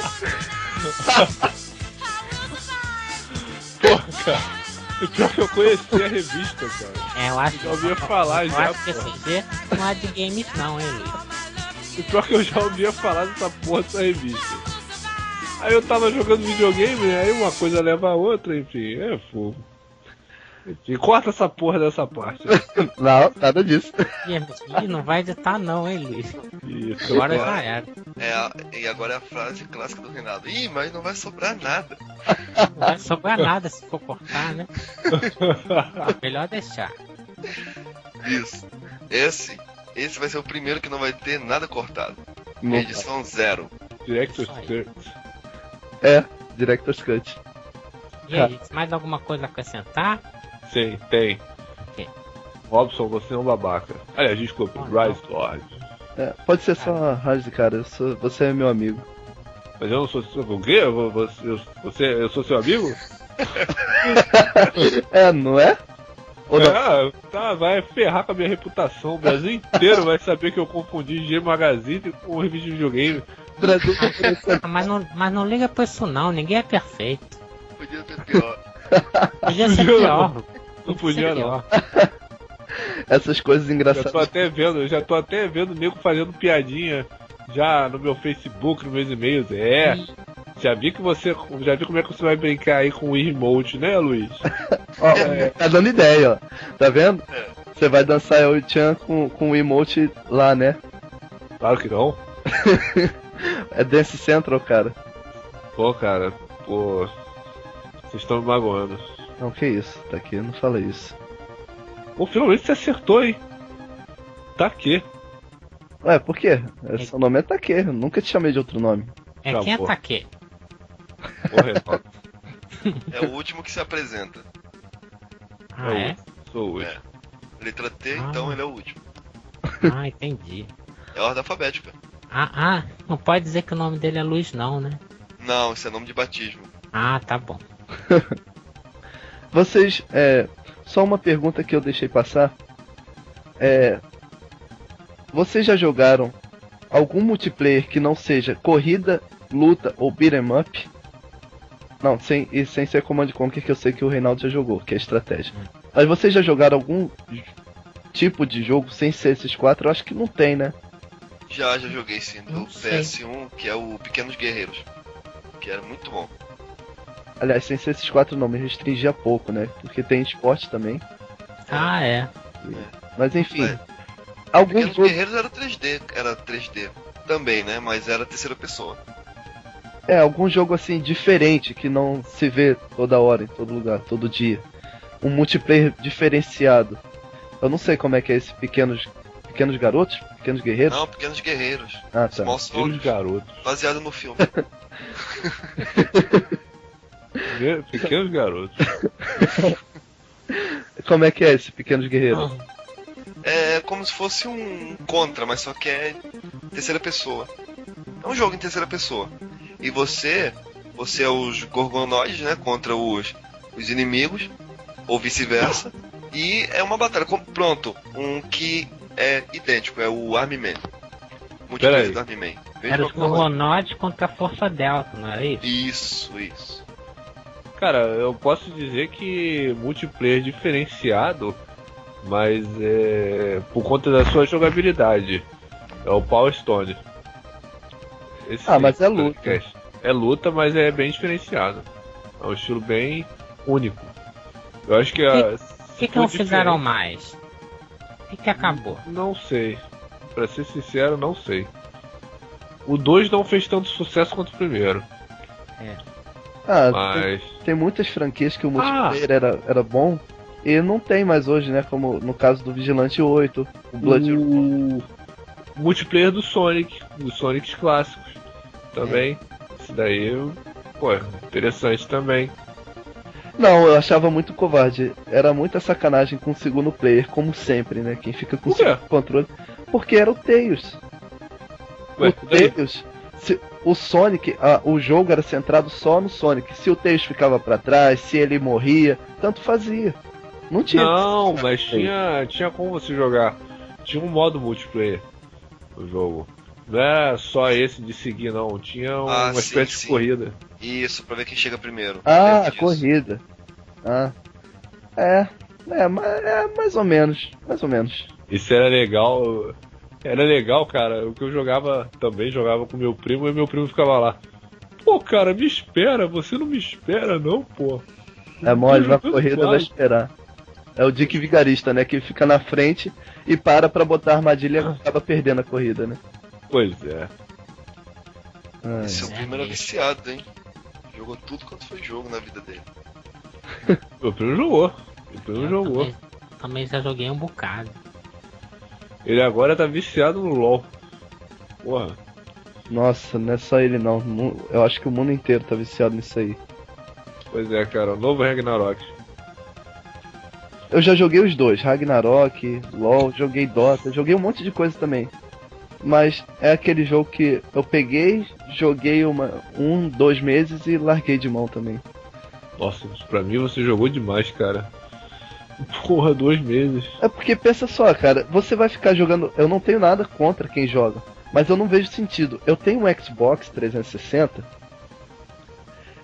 Porra, cara. O pior que eu conheci a revista, cara. Eu acho que Já ouvia falar eu já, acho que porra. esse G não é de games não, hein, Luiz? O pior que eu já ouvia falar dessa porra dessa revista. Aí eu tava jogando videogame, né? Aí uma coisa leva a outra, enfim, é fogo. Enfim, corta essa porra dessa parte. Não, nada disso. Ih, não vai editar não, hein, Luiz? Isso, Agora já era. E agora é a frase clássica do Reinaldo. Ih, mas não vai sobrar nada. Não vai sobrar nada se for cortar, né? Melhor deixar. Isso. Esse vai ser o primeiro que não vai ter nada cortado. Não. Edição 0. Director's Isso aí. Cut. É, Director's Cut. E aí, mais alguma coisa a acrescentar? Sim, tem. Ok. Robson, você é um babaca. Aliás, desculpa, Rise Lord. É, pode ser só a Raj, cara. Você é meu amigo. Mas eu não sou seu. O quê? Eu sou seu amigo? É, não é? Ou não? Ah, tá, vai ferrar com a minha reputação. O Brasil inteiro vai saber que eu confundi G Magazine com revista de videogame. Brasil Ah, mas não liga pra isso não, ninguém é perfeito. Podia ter pior. Podia ser Podia pior. Não podia não. Essas coisas engraçadas. Já tô até vendo o nego fazendo piadinha já no meu Facebook, nos meus e-mails. Já vi como é que você vai brincar aí com o Emote, né, Luiz? Ó, tá dando ideia, ó. Tá vendo? Você vai dançar El Chan com o emote lá, né? Claro que não. É Dance Central, cara. Pô, cara, vocês estão me magoando. Não, que isso, tá aqui, não fala isso. Pô, finalmente você acertou, hein? Tá aqui. Ué, por quê? Seu nome é Take, eu nunca te chamei de outro nome. É Tá, quem é pô. Take? Correto. É o último que se apresenta. Ah, é? Sou hoje. Letra T, Ah. então ele é o último. Ah, entendi. É ordem alfabética. Não pode dizer que o nome dele é Luiz não, né? Não, esse é nome de batismo. Ah, tá bom. Vocês, só uma pergunta que eu deixei passar. Vocês já jogaram algum multiplayer que não seja corrida, luta ou beat'em up? Não, sem ser Command Conquer, que eu sei que o Reinaldo já jogou, que é estratégia. Mas vocês já jogaram algum tipo de jogo sem ser esses quatro? Eu acho que não tem, né? Já joguei sim, do Não sei. PS1, que é o Pequenos Guerreiros. Que era muito bom. Aliás, sem ser esses quatro não, me restringia pouco, né? Porque tem esporte também. Ah, é. Mas enfim, Mas algum Pequenos jogo... Guerreiros era 3D também, né? Mas era terceira pessoa. Algum jogo assim diferente que não se vê toda hora, em todo lugar, todo dia. Um multiplayer diferenciado. Eu não sei como é que é esse pequenos garotos, pequenos guerreiros. Não, Pequenos Guerreiros. Ah, tá. Small Filhos Soldiers. garotos. Baseado no filme. Pequenos garotos. Como é que é esse pequenos guerreiros? É como se fosse um Contra, mas só que é terceira pessoa. É um jogo em terceira pessoa. E você é os Gorgonoides, né? Contra os inimigos, ou vice-versa. E é uma batalha. Pronto, um que é idêntico, é o Army Man. Multiplayer do Army Man. Era Mesma os coisa. Gorgonoides contra a Força Delta, não era isso? Isso. Cara, eu posso dizer que multiplayer diferenciado, mas por conta da sua jogabilidade. É o Power Stone. Esse Mas é luta. podcast. É luta, mas é bem diferenciado. É um estilo bem único. Eu acho que O que não fizeram mais? O que acabou? Não sei. Pra ser sincero, não sei. O 2 não fez tanto sucesso quanto o primeiro. Mas. Tem muitas franquias que o multiplayer era bom e não tem mais hoje, né? Como no caso do Vigilante 8, o Blood. O multiplayer do Sonic, os Sonics clássicos também. Isso daí, interessante também. Não, eu achava muito covarde. Era muita sacanagem com o segundo player, como sempre, né? Quem fica com o segundo controle. Porque era o Tails. Ué, O Tails. O Sonic, o jogo era centrado só no Sonic. Se o Tails ficava pra trás, se ele morria, tanto fazia. Não tinha. Não, mas tinha como você jogar. Tinha um modo multiplayer no jogo. Não é só esse de seguir, não. Tinha uma espécie de corrida. Isso, pra ver quem chega primeiro. Ah, corrida. Ah. É mais ou menos. Mais ou menos. Isso era legal. Era legal, cara. O que eu jogava com meu primo, e meu primo ficava lá. Pô, cara, me espera. Você não me espera, não, pô. É mole, na corrida vai esperar. É o Dick Vigarista, né? Que fica na frente e para pra botar a armadilha e acaba perdendo a corrida, né? Pois é. Esse é o primeiro viciado, hein? Jogou tudo quanto foi jogo na vida dele. Meu primo jogou. Jogou. Também já joguei um bocado. Ele agora tá viciado no LoL. Porra. Nossa, não é só ele não. Eu acho que o mundo inteiro tá viciado nisso aí. Pois é, cara. O novo Ragnarok. Eu já joguei os dois. Ragnarok, LoL, joguei Dota. Joguei um monte de coisa também. Mas é aquele jogo que eu peguei, joguei 2 meses e larguei de mão também. Nossa, pra mim você jogou demais, cara. Porra, 2 meses. É porque pensa só, cara, você vai ficar jogando. Eu não tenho nada contra quem joga, mas eu não vejo sentido. Eu tenho um Xbox 360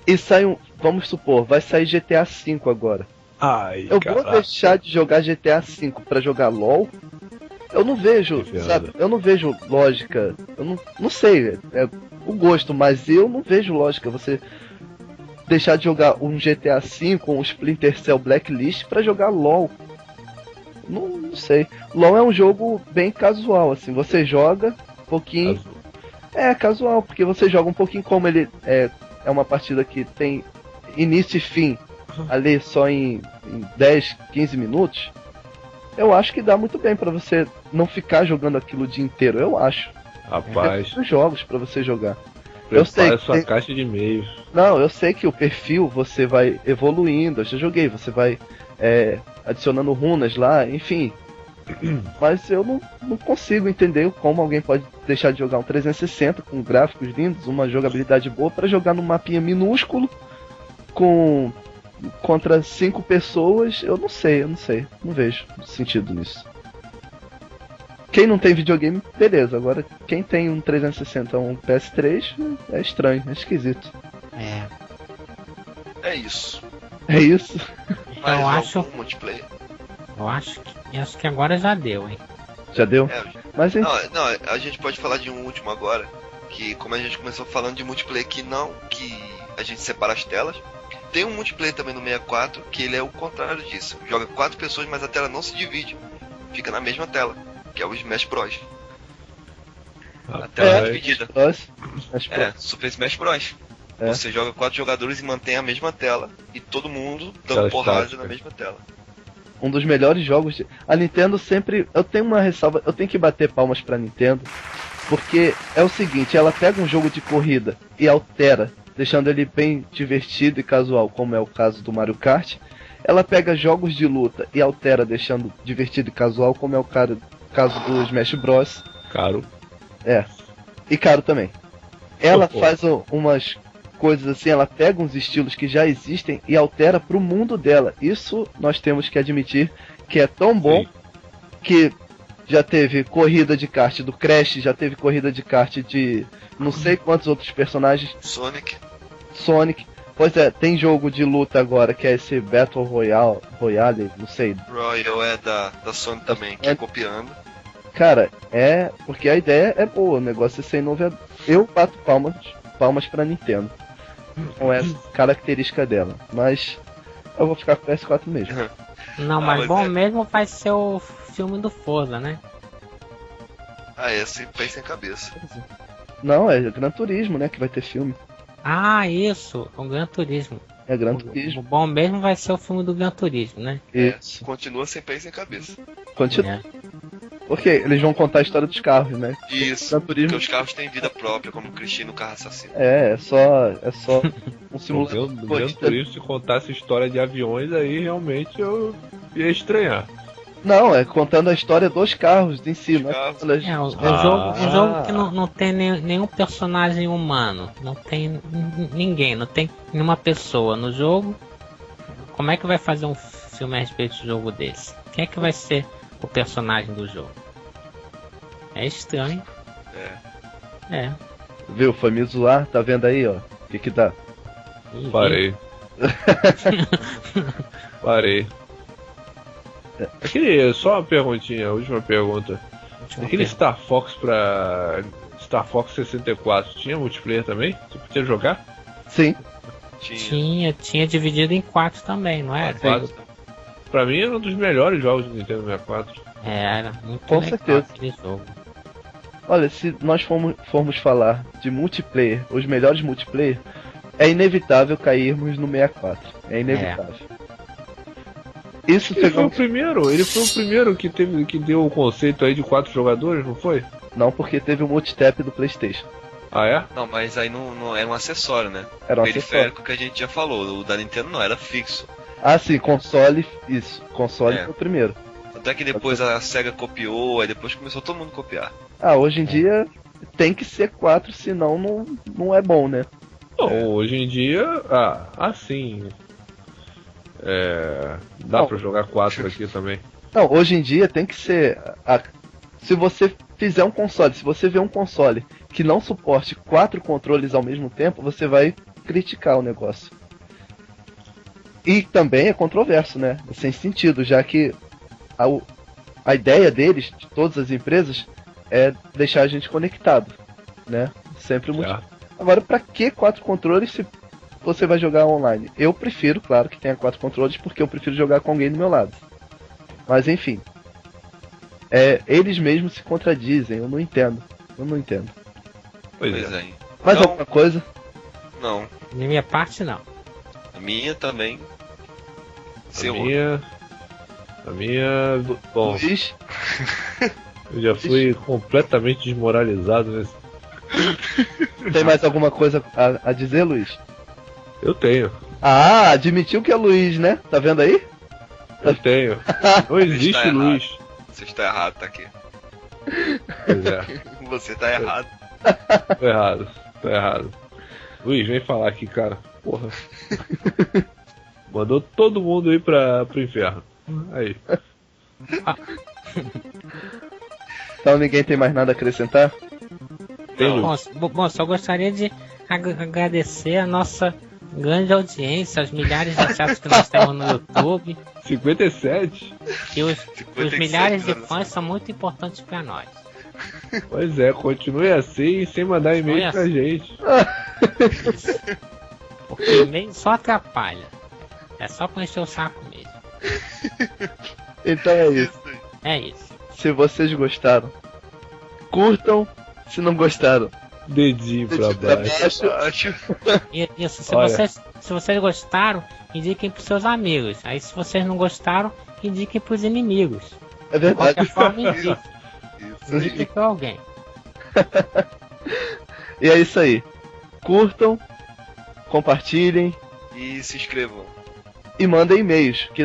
e sai vamos supor, vai sair GTA V agora. Ai, eu vou deixar de jogar GTA V pra jogar LoL? Eu não vejo, sabe? Eu não vejo lógica. Eu não sei, é o gosto, mas eu não vejo lógica você deixar de jogar um GTA V com um Splinter Cell Blacklist pra jogar LoL. Não sei. LoL é um jogo bem casual, assim. Você joga um pouquinho. É casual, porque você joga um pouquinho como ele é uma partida que tem início e fim ali só em 10, 15 minutos. Eu acho que dá muito bem pra você não ficar jogando aquilo o dia inteiro, eu acho. Rapaz. Tem jogos pra você jogar. Eu sei que sua caixa de e-mails. Não, eu sei que o perfil você vai evoluindo, eu já joguei, você vai adicionando runas lá, enfim. Mas eu não consigo entender como alguém pode deixar de jogar um 360 com gráficos lindos, uma jogabilidade boa, pra jogar num mapinha minúsculo contra 5 pessoas. Eu não sei, não vejo sentido nisso. Quem não tem videogame, beleza. Agora, quem tem um 360 ou um PS3, é estranho, é esquisito. É isso. É isso? Eu acho. Multiplayer. Eu acho que agora já deu, hein? Já deu? Mas não, a gente pode falar de um último agora. Que como a gente começou falando de multiplayer que a gente separa as telas. Tem um multiplayer também no 64 que ele é o contrário disso. Joga 4 pessoas, mas a tela não se divide. Fica na mesma tela. Que é o Smash Bros. A tela é dividida. Super Smash Bros. Você joga 4 jogadores e mantém a mesma tela. E todo mundo dando porrada na mesma tela. Um dos melhores jogos. A Nintendo sempre. Eu tenho uma ressalva. Eu tenho que bater palmas pra Nintendo. Porque é o seguinte: ela pega um jogo de corrida e altera, deixando ele bem divertido e casual, como é o caso do Mario Kart. Ela pega jogos de luta e altera, deixando divertido e casual, como é o caso do Smash Bros. Caro. E caro também. Ela faz umas coisas assim, ela pega uns estilos que já existem e altera pro mundo dela. Isso nós temos que admitir que é tão bom. Sim. Que já teve corrida de kart do Crash, já teve corrida de kart de não sei quantos outros personagens. Sonic. Pois é, tem jogo de luta agora que é esse Battle Royale, não sei. Royal é da Sony também, que é copiando. Cara, porque a ideia é boa, o negócio é ser inovador. Eu bato palmas pra Nintendo. Com essa característica dela. Mas eu vou ficar com o PS4 mesmo. Não, mas bom mesmo vai ser o filme do Forza, né? Esse pé sem cabeça. Não, é Gran Turismo, né, que vai ter filme. Isso, o Gran Turismo. É Gran Turismo. O bom mesmo vai ser o filme do Gran Turismo, né? Isso. Continua sem pé e sem cabeça. Continua. Porque eles vão contar a história dos carros, né? Isso, porque os carros têm vida própria, como o Cristino, o carro assassino. É só um simulador. O Gran Turismo, se contasse história de aviões, aí realmente eu ia estranhar. Não, é contando a história dos carros em si, né? Um jogo que não tem nenhum personagem humano, não tem ninguém, não tem nenhuma pessoa no jogo. Como é que vai fazer um filme a respeito de um jogo desse? Quem é que vai ser o personagem do jogo? É estranho. É. Viu? Foi me zoar, tá vendo aí, ó? O que dá? Parei. Parei. Só uma perguntinha, a última pergunta. Aquele Star Fox pra Star Fox 64 tinha multiplayer também? Você podia jogar? Sim. Tinha dividido em 4 também, não era? Sim. Pra mim era um dos melhores jogos do Nintendo 64. Era muito Com legal certeza. aquele jogo. Olha, se nós formos falar de multiplayer, os melhores multiplayer, é inevitável cairmos no 64. É inevitável. Isso Ele foi o primeiro que deu o conceito aí de 4 jogadores, não foi? Não, porque teve o multitap do PlayStation. Ah, é? Não, mas aí não era um acessório, né? Era um periférico que a gente já falou. O da Nintendo não, era fixo. Ah, sim, console, isso. Console É. foi o primeiro. Até que depois a SEGA copiou, aí depois começou todo mundo a copiar. Ah, hoje em dia tem que ser 4, senão não é bom, né? Bom, hoje em dia, sim. Dá pra jogar 4 aqui também. Não, hoje em dia tem que ser. Se você fizer um console, se você vê um console que não suporte 4 controles ao mesmo tempo, você vai criticar o negócio. E também é controverso, né? É sem sentido, já que a ideia deles, de todas as empresas, é deixar a gente conectado, né? Sempre muito. Agora, pra que 4 controles se você vai jogar online? Eu prefiro, claro, que tenha 4 controles, porque eu prefiro jogar com alguém do meu lado. Mas enfim. Eles mesmos se contradizem, eu não entendo. Pois é. Mais Não. alguma coisa? Não. Na minha parte, não. A minha também. A minha. Bom, Luiz? eu já fui completamente desmoralizado nesse. Tem mais alguma coisa a dizer, Luiz? Eu tenho. Ah, admitiu que é Luiz, né? Tá vendo aí? Eu tenho. Não existe Está Luiz. Você está errado, tá aqui. Pois é. Você tá errado. Tô errado. Luiz, vem falar aqui, cara. Porra. Mandou todo mundo ir pro inferno. Aí. Então ninguém tem mais nada a acrescentar? Bom, só gostaria de agradecer a nossa grande audiência, os milhares de acessos que nós temos no YouTube. 57? E os milhares de fãs são muito importantes pra nós. Pois é, continue assim sem mandar e-mail pra gente. Porque e-mail só atrapalha. É só pra encher o saco mesmo. Então é isso. É isso. Se vocês gostaram, curtam. Se não gostaram, dedinho pra baixo. Isso, se vocês gostaram, indiquem pros seus amigos. Aí se vocês não gostaram, indiquem pros inimigos. É verdade. De qualquer forma, indiquem pra alguém. E é isso aí. Curtam, compartilhem e se inscrevam. E mandem e-mails, que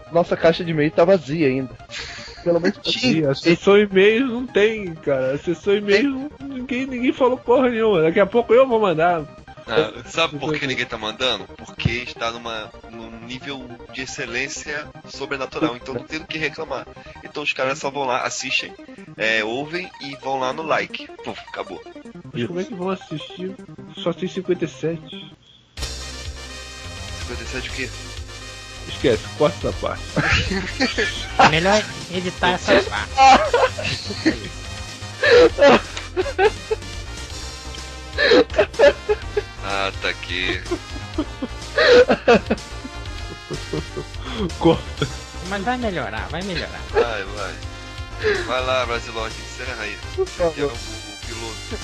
nossa caixa de e-mail tá vazia ainda. Pelo menos tinha. Acessou e-mails não tem, cara. Acessou e-mails ninguém falou porra nenhuma. Daqui a pouco eu vou mandar. Sabe por que ninguém tá mandando? Porque está num nível de excelência sobrenatural, então não tem o que reclamar. Então os caras só vão lá, assistem, ouvem e vão lá no like. Puf, acabou. Mas como é que vão assistir? Só tem 57. 57 o quê? Esquece, corta essa parte. Melhor editar essa parte. Tá aqui. Corta. Mas vai melhorar. Vai lá, Brasilord, encerra aí. Esse aqui é o piloto.